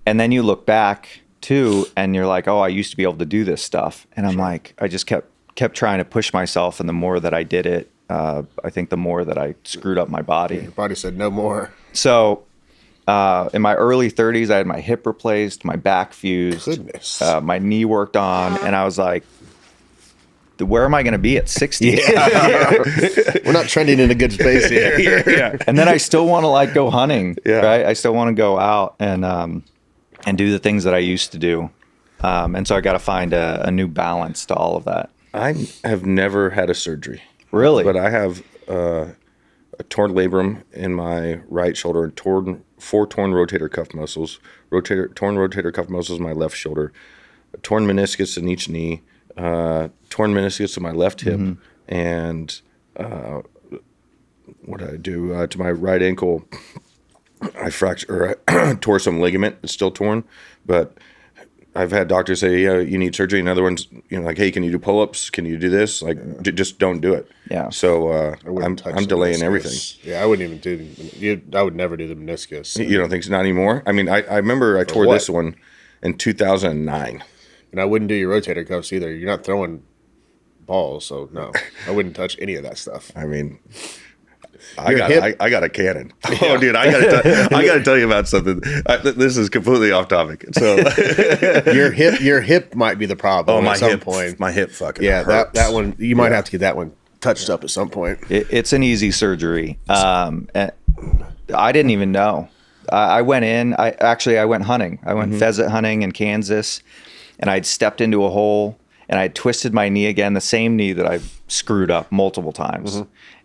Speaker 3: and then you look back too, and you're like, oh, I used to be able to do this stuff, and I'm like, I just kept trying to push myself, and the more that I did it, I think the more that I screwed up my body.
Speaker 2: Your body said no more.
Speaker 3: So in my early 30s, I had my hip replaced, my back fused,
Speaker 2: Goodness.
Speaker 3: my knee worked on, and I was like, where am I going to be at 60?
Speaker 2: We're not trending in a good space here.
Speaker 3: And then I still want to like go hunting,
Speaker 1: Yeah.
Speaker 3: right? I still want to go out and do the things that I used to do. And so I got to find a new balance to all of that.
Speaker 1: I have never had a surgery.
Speaker 3: Really?
Speaker 1: But I have a torn labrum in my right shoulder, and four torn rotator cuff muscles, torn rotator cuff muscles in my left shoulder, a torn meniscus in each knee, torn meniscus in my left hip, and what did I do to my right ankle? I tore some ligament. It's still torn, but I've had doctors say, yeah, you need surgery. And other ones, like, hey, can you do pull-ups? Can you do this? Like, just don't do it.
Speaker 3: Yeah.
Speaker 1: So
Speaker 2: I'm
Speaker 1: delaying everything.
Speaker 2: Yeah, I wouldn't even do. I would never do the meniscus.
Speaker 1: You don't think so? Not anymore? I mean, I remember I tore this one in 2009.
Speaker 2: And I wouldn't do your rotator cuffs either. You're not throwing balls, so no, I wouldn't touch any of that stuff.
Speaker 1: I mean, I got a cannon. Oh, dude, I gotta tell you about something. This is completely off topic. So
Speaker 2: your hip might be the problem at some point.
Speaker 1: My hip fucking
Speaker 2: Yeah,
Speaker 1: hurts.
Speaker 2: that one you might have to get that one touched up at some point.
Speaker 3: It's an easy surgery. And I didn't even know. I went in. I went hunting. I went pheasant hunting in Kansas, and I'd stepped into a hole, and I twisted my knee again, the same knee that I've screwed up multiple times.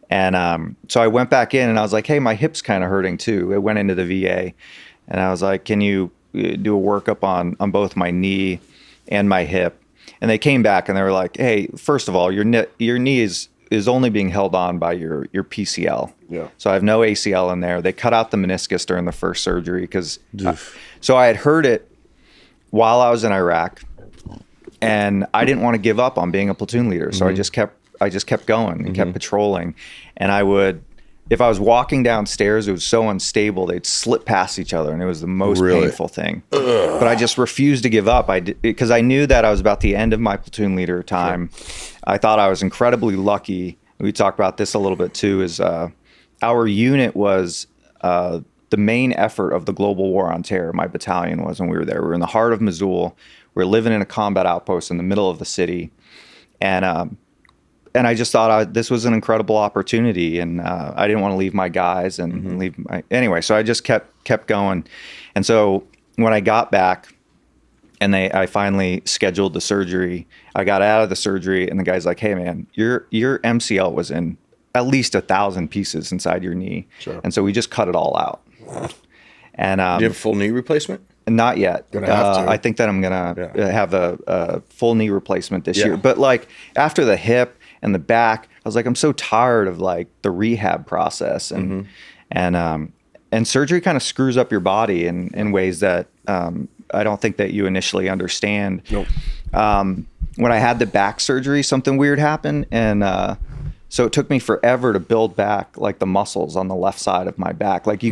Speaker 3: And so I went back in, and I was like, hey, my hip's kind of hurting too. It went into the VA, and I was like, can you do a workup on both my knee and my hip? And they came back, and they were like, hey, first of all, your knee is only being held on by your PCL.
Speaker 2: Yeah.
Speaker 3: So I have no ACL in there. They cut out the meniscus during the first surgery so I had heard it while I was in Iraq, and I didn't want to give up on being a platoon leader. So I just kept going and kept patrolling. And if I was walking downstairs, it was so unstable, they'd slip past each other, and it was the most painful thing. But I just refused to give up. Because I knew that I was about the end of my platoon leader time. Sure. I thought I was incredibly lucky. We talked about this a little bit too, is our unit was the main effort of the global war on terror. My battalion was when we were there. We were in the heart of Mosul. We were living in a combat outpost in the middle of the city. And I just thought this was an incredible opportunity, and I didn't want to leave my guys and leave my anyway. So I just kept going, and so when I got back, and I finally scheduled the surgery, I got out of the surgery, and the guy's like, "Hey, man, your MCL was in at least 1,000 pieces inside your knee, and so we just cut it all out." And
Speaker 1: do you have a full knee replacement?
Speaker 3: Not yet.
Speaker 2: Gonna have to.
Speaker 3: I think that I'm gonna have a full knee replacement this year. But like after the hip and the back, I was like, I'm so tired of like the rehab process, and surgery kind of screws up your body in ways that I don't think that you initially understand.
Speaker 2: Nope.
Speaker 3: When I had the back surgery, something weird happened, and so it took me forever to build back like the muscles on the left side of my back. Like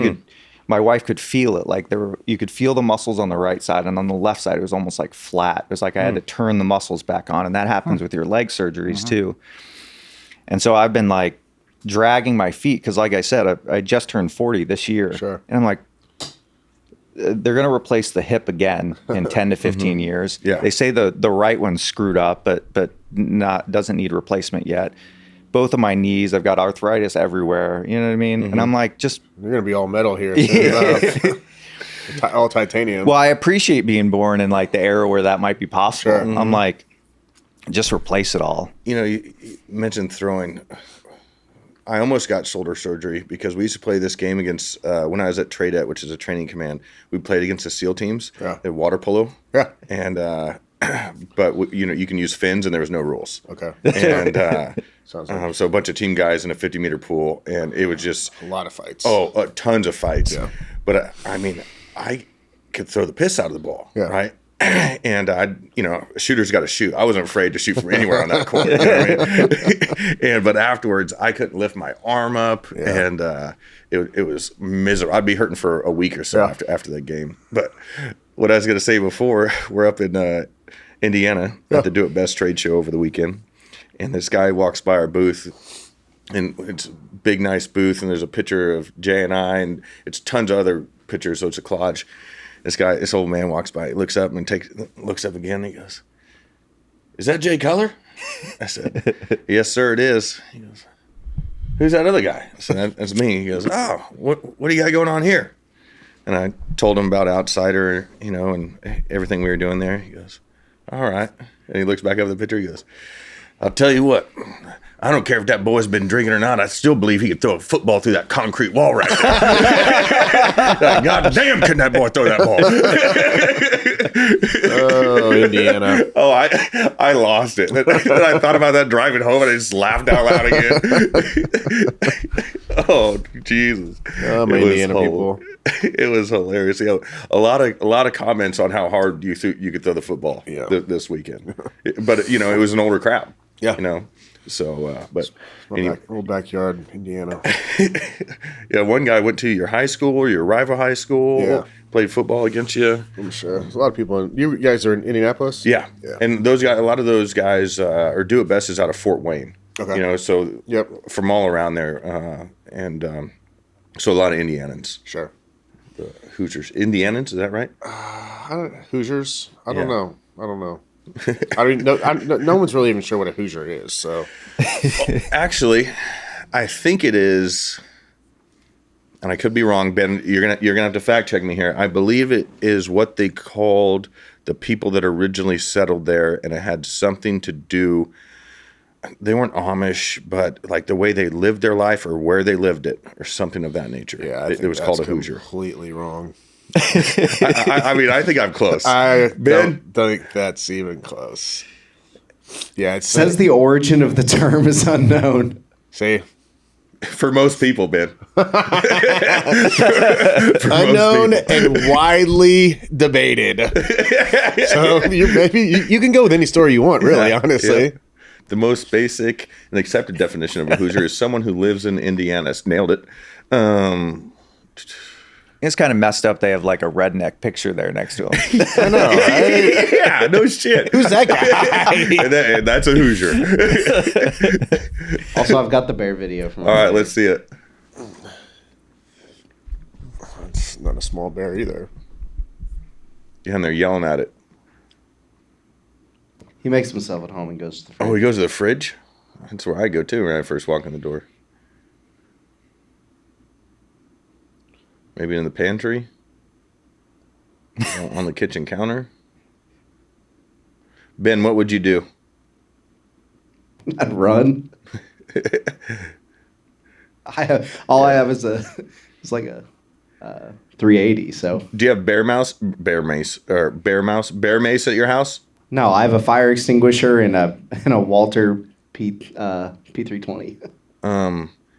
Speaker 3: my wife could feel it. Like you could feel the muscles on the right side, and on the left side, it was almost like flat. It was like I had to turn the muscles back on, and that happens with your leg surgeries too. And so I've been like dragging my feet because, like I said, I just turned 40 this year, and I'm like, they're going to replace the hip again in 10 to 15 years.
Speaker 1: Yeah.
Speaker 3: They say the right one's screwed up, but doesn't need replacement yet. Both of my knees, I've got arthritis everywhere. You know what I mean? And I'm like,
Speaker 2: You're gonna be all metal here. All titanium.
Speaker 3: Well, I appreciate being born in like the era where that might be possible.
Speaker 2: Sure.
Speaker 3: I'm like, just replace it all.
Speaker 1: You mentioned throwing. I almost got shoulder surgery because we used to play this game against when I was at Tradet, which is a training command. We played against the SEAL teams at water polo.
Speaker 2: Yeah.
Speaker 1: And but you can use fins, and there was no rules.
Speaker 2: Okay.
Speaker 1: And
Speaker 2: Sounds like
Speaker 1: so a bunch of team guys in a 50-meter pool, and it was just
Speaker 2: a lot of fights.
Speaker 1: Tons of fights.
Speaker 2: Yeah.
Speaker 1: But I mean, I could throw the piss out of the ball, right? And shooters got to shoot. I wasn't afraid to shoot from anywhere on that court. You know what I mean? But afterwards, I couldn't lift my arm up, and it was miserable. I'd be hurting for a week or so after the game. But what I was going to say before, we're up in Indiana at the Do It Best trade show over the weekend, and this guy walks by our booth, and it's a big, nice booth, and there's a picture of Jay and I, and it's tons of other pictures, so it's a collage. This old man walks by, he looks up and looks up again, and he goes, "Is that Jay Cutler?" I said, "Yes, sir, it is." He goes, "Who's that other guy?" I said, "That's me." He goes, "Oh, what do you got going on here?" And I told him about Outsider, and everything we were doing there. He goes, "All right." And he looks back over the picture. He goes, "I'll tell you what, I don't care if that boy's been drinking or not. I still believe he could throw a football through that concrete wall right there." God damn, couldn't that boy throw that ball?
Speaker 2: Oh, Indiana.
Speaker 1: Oh, I lost it. And I thought about that driving home, and I just laughed out loud again. Oh, Jesus.
Speaker 2: Oh, my Indiana people.
Speaker 1: It was hilarious. A lot of comments on how hard you could throw the football this weekend. But it was an older crowd.
Speaker 2: Yeah.
Speaker 1: So, but
Speaker 2: Old backyard, Indiana.
Speaker 1: yeah, one guy went to your high school or your rival high school.
Speaker 2: Yeah.
Speaker 1: Played football against you.
Speaker 2: I'm sure. There's a lot of people. You guys are in Indianapolis?
Speaker 1: Yeah. And those guys, a lot of those guys are Do It Best is out of Fort Wayne.
Speaker 2: Okay.
Speaker 1: So from all around there, and so a lot of Indianans.
Speaker 2: Sure.
Speaker 1: The Hoosiers, Indianans, is that right?
Speaker 2: Hoosiers? I don't know. I mean, no one's really even sure what a Hoosier is. So,
Speaker 1: actually, I think it is, and I could be wrong. Ben, you're gonna have to fact check me here. I believe it is what they called the people that originally settled there, and it had something to do. They weren't Amish, but like the way they lived their life or where they lived it, or something of that nature.
Speaker 2: Yeah,
Speaker 1: it was called a Hoosier.
Speaker 2: Completely wrong.
Speaker 1: I mean, I think I'm close.
Speaker 2: I don't think that's even close. Yeah, it
Speaker 5: says the origin of the term is unknown.
Speaker 2: See,
Speaker 1: for most people, Ben.
Speaker 2: Unknown and widely debated. So you can go with any story you want, really, honestly.
Speaker 1: Yeah. The most basic and accepted definition of a Hoosier is someone who lives in Indiana. Nailed it.
Speaker 3: It's kind of messed up. They have like a redneck picture there next to him.
Speaker 2: I know, right?
Speaker 1: Yeah, no shit.
Speaker 2: Who's that guy?
Speaker 1: and that's a Hoosier.
Speaker 5: Also, I've got the bear video from.
Speaker 1: All right, let's see it.
Speaker 2: It's not a small bear either.
Speaker 1: Yeah, and they're yelling at it.
Speaker 5: He makes himself at home and goes to the fridge.
Speaker 1: Oh, he goes to the fridge? That's where I go too when I first walk in the door. Maybe in the pantry? On the kitchen counter? Ben, what would you do?
Speaker 5: I'd run. I have is like a 380. So
Speaker 1: do you have bear mace at your house?
Speaker 5: No, I have a fire extinguisher and a Walter P320.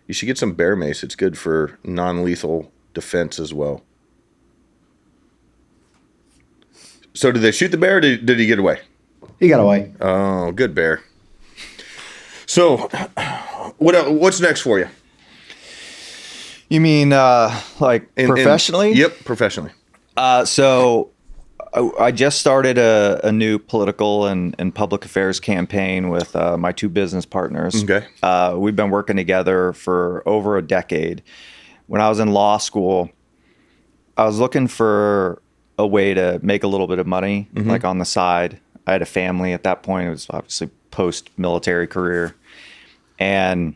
Speaker 1: You should get some bear mace. It's good for non-lethal defense as well. So did they shoot the bear, or did he get away?
Speaker 5: He got away.
Speaker 1: Oh, good bear. So what's next for you?
Speaker 3: You mean like professionally?
Speaker 1: Yep, professionally.
Speaker 3: So I just started a new political and public affairs campaign with my two business partners.
Speaker 1: Okay.
Speaker 3: We've been working together for over a decade. When I was in law school, I was looking for a way to make a little bit of money, like on the side. I had a family at that point. It was obviously post-military career. And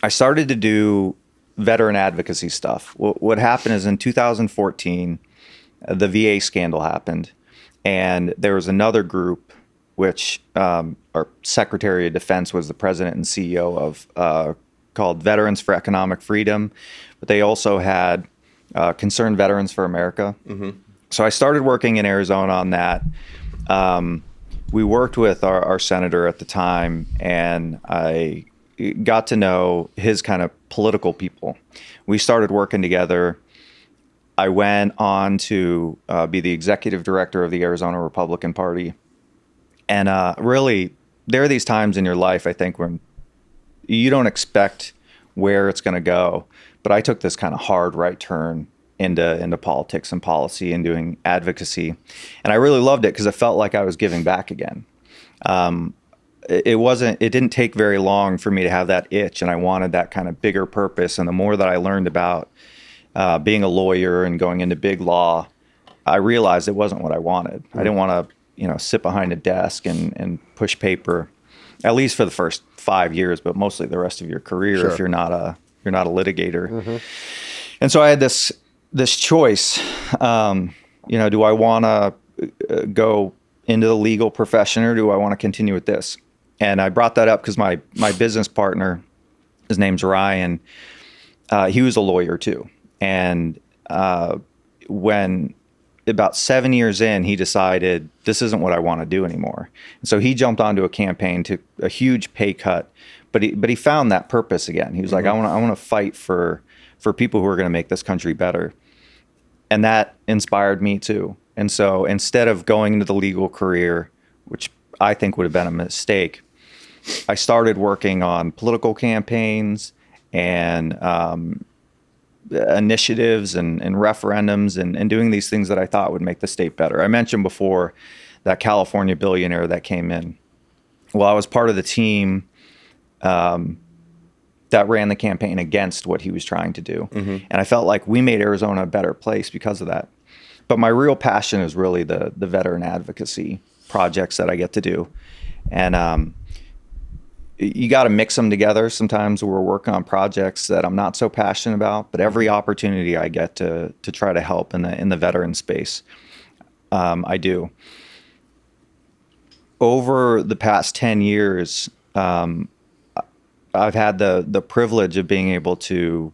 Speaker 3: I started to do veteran advocacy stuff. What happened is in 2014, the VA scandal happened. And there was another group, which our Secretary of Defense was the president and CEO of, called Veterans for Economic Freedom. But they also had Concerned Veterans for America. So I started working in Arizona on that. We worked with our senator at the time, and I got to know his kind of political people. We started working together. I went on to be the executive director of the Arizona Republican Party. And really, there are these times in your life, I think, when you don't expect where it's going to go. But I took this kind of hard right turn into politics and policy and doing advocacy. And I really loved it because it felt like I was giving back again. It didn't take very long for me to have that itch, and I wanted that kind of bigger purpose. And the more that I learned about being a lawyer and going into big law, I realized it wasn't what I wanted. I didn't want to, sit behind a desk and push paper, at least for the first 5 years, but mostly the rest of your career if you're not a litigator. And so I had this choice. Do I want to go into the legal profession, or do I want to continue with this? And I brought that up because my business partner, his name's Ryan, he was a lawyer too. And when about 7 years in, he decided this isn't what I want to do anymore. And so he jumped onto a campaign, took a huge pay cut, but he found that purpose again. He was like, I want to fight for people who are going to make this country better. And that inspired me too. And so instead of going into the legal career, which I think would have been a mistake, I started working on political campaigns and initiatives and referendums and doing these things that I thought would make the state better. I mentioned before that California billionaire that came in. Well, I was part of the team that ran the campaign against what he was trying to do. And I felt like we made Arizona a better place because of that. But my real passion is really the veteran advocacy projects that I get to do. And you got to mix them together. Sometimes we're working on projects that I'm not so passionate about, but every opportunity I get to try to help in the veteran space, I do. Over the past 10 years, I've had the privilege of being able to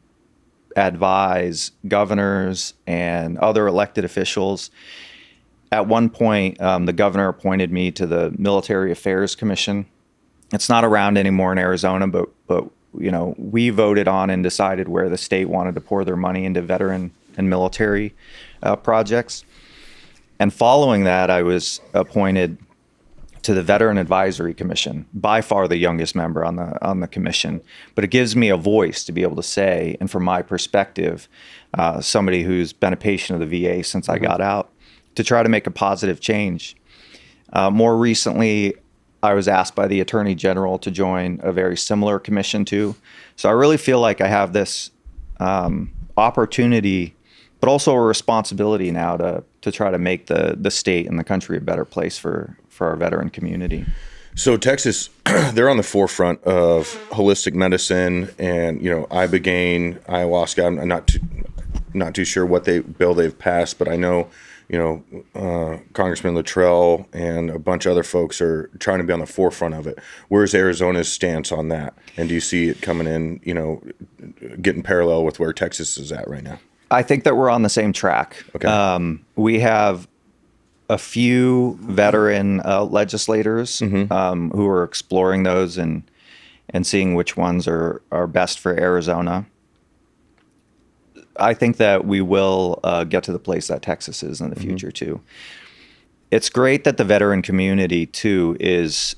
Speaker 3: advise governors and other elected officials. At one point, the governor appointed me to the Military Affairs Commission. It's not around anymore in Arizona, but we voted on and decided where the state wanted to pour their money into veteran and military projects. And following that, I was appointed to the Veteran Advisory Commission, by far the youngest member on the commission. But it gives me a voice to be able to say, and from my perspective, somebody who's been a patient of the VA since I got out, to try to make a positive change. More recently, I was asked by the Attorney General to join a very similar commission too. So I really feel like I have this opportunity, but also a responsibility now to try to make the state and the country a better place for our veteran community.
Speaker 1: So Texas, they're on the forefront of holistic medicine and, ibogaine, ayahuasca. I'm not too sure what bill they've passed, but I know, Congressman Luttrell and a bunch of other folks are trying to be on the forefront of it. Where's Arizona's stance on that? And do you see it coming in, getting parallel with where Texas is at right now?
Speaker 3: I think that we're on the same track.
Speaker 1: Okay.
Speaker 3: We have a few veteran legislators who are exploring those and seeing which ones are best for Arizona. I think that we will get to the place that Texas is in the future too. It's great that the veteran community too is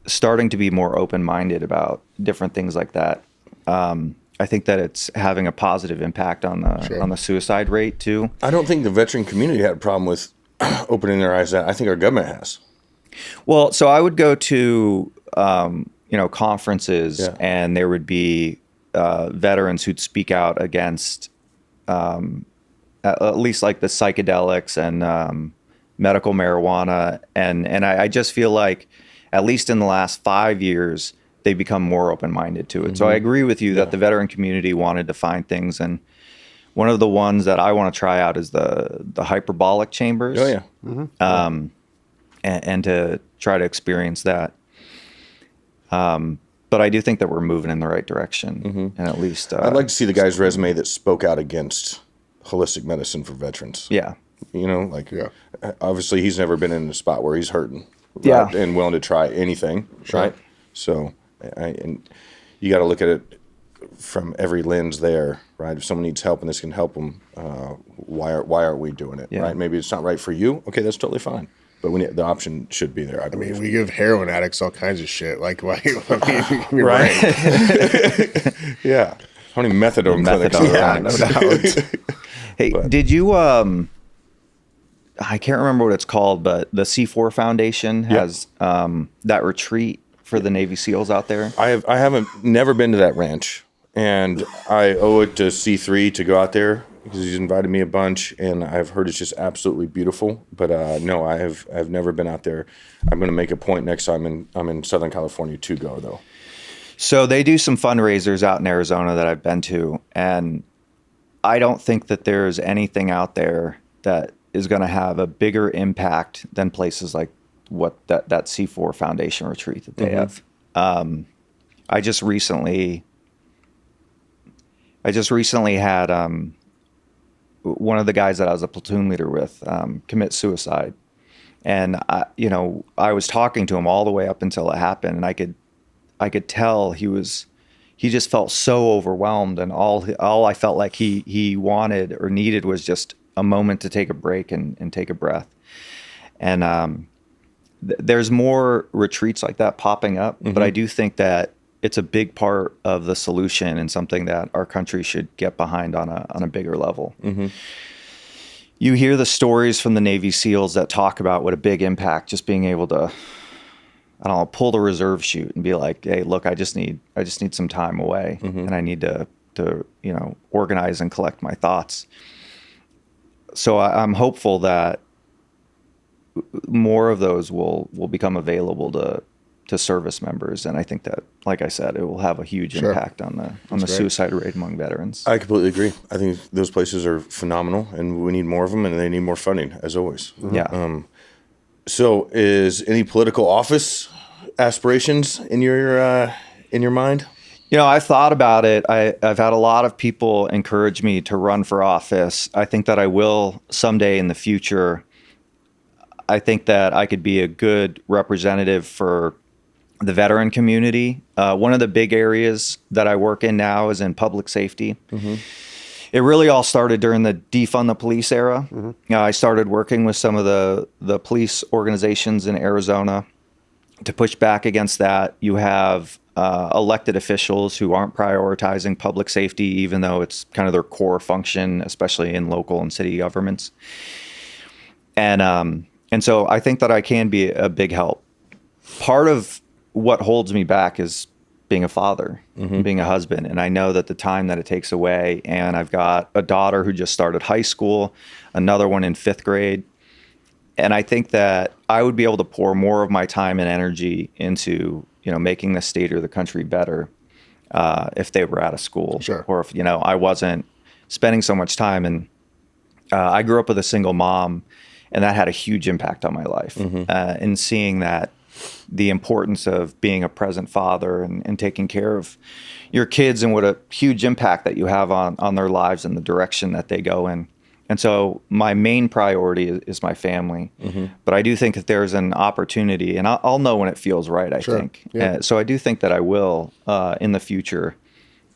Speaker 3: starting to be more open-minded about different things like that. I think that it's having a positive impact on the suicide rate too.
Speaker 1: I don't think the veteran community had a problem with opening their eyes. I think our government has.
Speaker 3: Well, so I would go to conferences, and there would be veterans who'd speak out against at least like the psychedelics and medical marijuana, and I just feel like at least in the last 5 years they've become more open-minded to it. So I agree with you that the veteran community wanted to find things, and one of the ones that I want to try out is the hyperbolic chambers.
Speaker 1: Oh yeah.
Speaker 3: And to try to experience that. But I do think that we're moving in the right direction, and at least
Speaker 1: I'd like to see the guy's resume that spoke out against holistic medicine for veterans.
Speaker 3: Yeah.
Speaker 1: Obviously he's never been in a spot where he's hurting.
Speaker 3: Yeah.
Speaker 1: Right? And willing to try anything.
Speaker 2: Sure.
Speaker 1: Right. So, and you got to look at it from every lens there, right? If someone needs help and this can help them, why aren't we doing it, right? Maybe it's not right for you. Okay, that's totally fine. But the option should be there, I believe.
Speaker 2: We give heroin addicts all kinds of shit. Like, why?
Speaker 1: Right. Yeah. How many methadone clinics?
Speaker 3: Methadone,
Speaker 2: Yeah, no doubt.
Speaker 3: Hey,
Speaker 1: But-
Speaker 3: did you? I can't remember what it's called, but the C4 Foundation has that retreat for the Navy SEALs out there.
Speaker 1: I haven't never been to that ranch, and I owe it to C3 to go out there because he's invited me a bunch, and I've heard it's just absolutely beautiful. But no, I've never been out there. I'm going to make a point next time I'm in Southern California to go though.
Speaker 3: So they do some fundraisers out in Arizona that I've been to, and I don't think that there's anything out there that is going to have a bigger impact than places like what that C4 Foundation retreat that they have. I just recently had one of the guys that I was a platoon leader with commit suicide, and I was talking to him all the way up until it happened, and I could tell he just felt so overwhelmed, and all I felt like he wanted or needed was just a moment to take a break and take a breath. And there's more retreats like that popping up, but I do think that it's a big part of the solution and something that our country should get behind on a bigger level. You hear the stories from the Navy SEALs that talk about what a big impact just being able to, I don't know, pull the reserve chute and be like, hey, look, I just need some time away, and I need to organize and collect my thoughts. So I'm hopeful that more of those will become available to service members, and I think that, like I said, it will have a huge impact on the
Speaker 2: great.
Speaker 3: suicide rate among veterans.
Speaker 1: I completely agree. I think those places are phenomenal, and we need more of them, and they need more funding, as always.
Speaker 3: Yeah.
Speaker 1: So, is any political office aspirations in your mind?
Speaker 3: I've thought about it. I've had a lot of people encourage me to run for office. I think that I will someday in the future. I think that I could be a good representative for the veteran community. One of the big areas that I work in now is in public safety. It really all started during the defund the police era. I started working with some of the police organizations in Arizona to push back against that. You have elected officials who aren't prioritizing public safety, even though it's kind of their core function, especially in local and city governments. And so I think that I can be a big help. Part of what holds me back is being a father, being a husband. And I know that the time that it takes away, and I've got a daughter who just started high school, another one in 5th grade. And I think that I would be able to pour more of my time and energy into, making the state or the country better if they were out of school.
Speaker 2: Sure.
Speaker 3: Or if, I wasn't spending so much time. And I grew up with a single mom, and that had a huge impact on my life. And seeing that the importance of being a present father and taking care of your kids, and what a huge impact that you have on their lives and the direction that they go in. And so my main priority is my family. But I do think that there's an opportunity, and I'll know when it feels right, I think.
Speaker 2: Yeah.
Speaker 3: So I do think that I will in the future.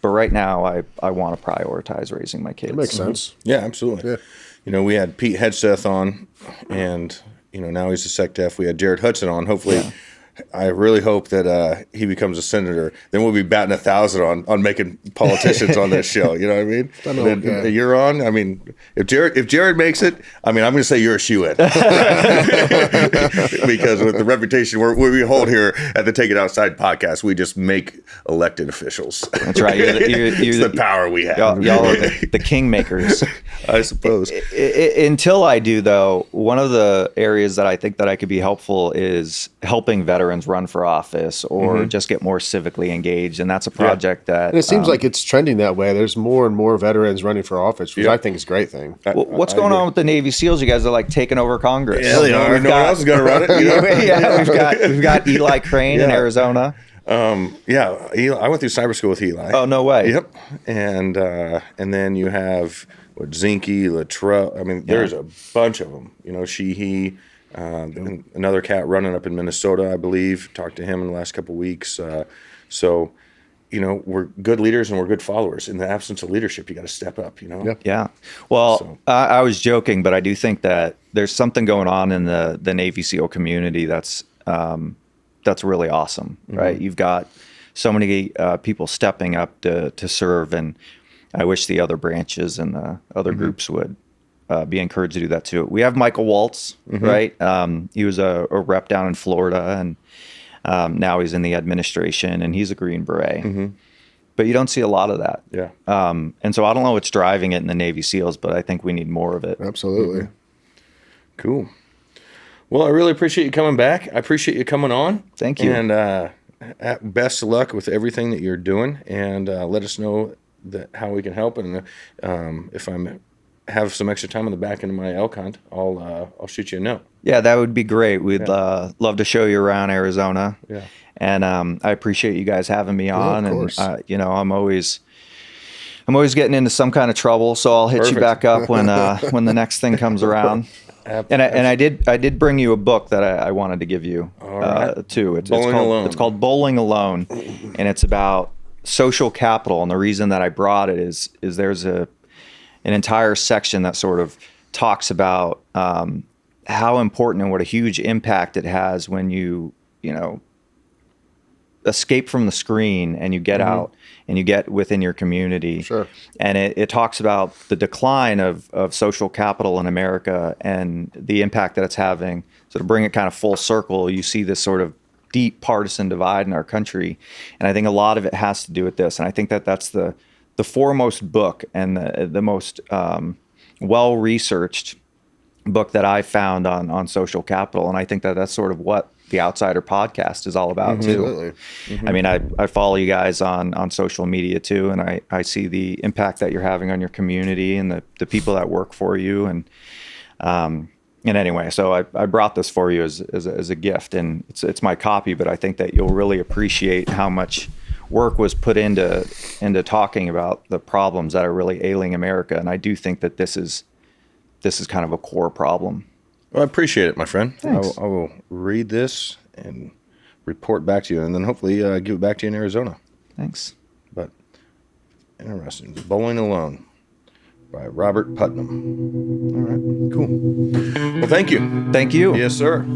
Speaker 3: But right now, I want to prioritize raising my kids.
Speaker 2: That makes sense.
Speaker 1: Yeah, absolutely.
Speaker 2: Yeah.
Speaker 1: We had Pete Hegseth on, and now he's a SecDef. We had Jared Hudson on. Hopefully, I really hope that he becomes a senator. Then we'll be batting 1,000 on making politicians on this show. You know what I mean?
Speaker 2: know,
Speaker 1: Then you're on. I mean, if Jared makes it, I'm going to say you're a shoo-in. Because with the reputation we hold here at the Take It Outside podcast, we just make elected officials.
Speaker 3: That's right.
Speaker 1: It's the power we have.
Speaker 3: Y'all are the kingmakers.
Speaker 1: I suppose.
Speaker 3: Until I do, though, one of the areas that I think that I could be helpful is helping veterans run for office or just get more civically engaged. And that's a project that...
Speaker 2: And it seems like it's trending that way. There's more and more veterans running for office, which I think is a great thing.
Speaker 3: What's going on with the Navy SEALs? You guys are like taking over Congress.
Speaker 1: Yeah, they are. No one else is going to run it.
Speaker 3: Yeah, we've got Eli Crane in Arizona.
Speaker 1: Eli, I went through cyber school with Eli.
Speaker 3: Oh, no way.
Speaker 1: Yep. And then you have Zinke, Latrell. I mean, there's a bunch of them. He. And another cat running up in Minnesota, I believe. Talked to him in the last couple of weeks. So, we're good leaders and we're good followers. In the absence of leadership, you got to step up.
Speaker 3: Yeah. Well, I was joking, but I do think that there's something going on in the Navy SEAL community that's really awesome, right? You've got so many people stepping up to serve, and I wish the other branches and the other groups would be encouraged to do that too. We have Michael Waltz, right? He was a rep down in Florida, and now he's in the administration, and he's a Green Beret. But you don't see a lot of that.
Speaker 1: Yeah.
Speaker 3: And so I don't know what's driving it in the Navy SEALs, but I think we need more of it.
Speaker 2: Absolutely.
Speaker 1: Cool. Well, I really appreciate you coming back. I appreciate you coming on.
Speaker 3: Thank you.
Speaker 1: And best of luck with everything that you're doing. And let us know how we can help. And if I have some extra time on the back end of my elk hunt, I'll shoot you a note.
Speaker 3: Yeah, that would be great. We'd love to show you around Arizona.
Speaker 1: Yeah.
Speaker 3: And I appreciate you guys having me on.
Speaker 2: of course.
Speaker 3: And I'm always getting into some kind of trouble, so I'll hit
Speaker 1: Perfect.
Speaker 3: you back up when the next thing comes around. And I did bring you a book that I wanted to give you
Speaker 1: right.
Speaker 3: too.
Speaker 1: Bowling Alone.
Speaker 3: It's called Bowling Alone, and it's about social capital. And the reason that I brought it is there's an entire section that sort of talks about how important and what a huge impact it has when you escape from the screen and you get out and you get within your community.
Speaker 2: Sure.
Speaker 3: And it talks about the decline of social capital in America and the impact that it's having. So to bring it kind of full circle, you see this sort of deep partisan divide in our country. And I think a lot of it has to do with this. And I think that that's the foremost book and the most well-researched book that I found on social capital. And I think that that's sort of what the Outsider podcast is all about too.
Speaker 2: Absolutely.
Speaker 3: I mean, I follow you guys on social media too, and I see the impact that you're having on your community and the people that work for you. And anyway, so I brought this for you as a gift, and it's my copy, but I think that you'll really appreciate how much work was put into talking about the problems that are really ailing America. And I do think that this is kind of a core problem.
Speaker 1: Well, I appreciate it, my friend.
Speaker 3: Thanks.
Speaker 1: I will read this and report back to you, and then hopefully give it back to you in Arizona.
Speaker 3: Thanks.
Speaker 1: But interesting. Bowling Alone by Robert Putnam. All right, cool. Well, thank you.
Speaker 3: Thank you.
Speaker 1: Yes, sir.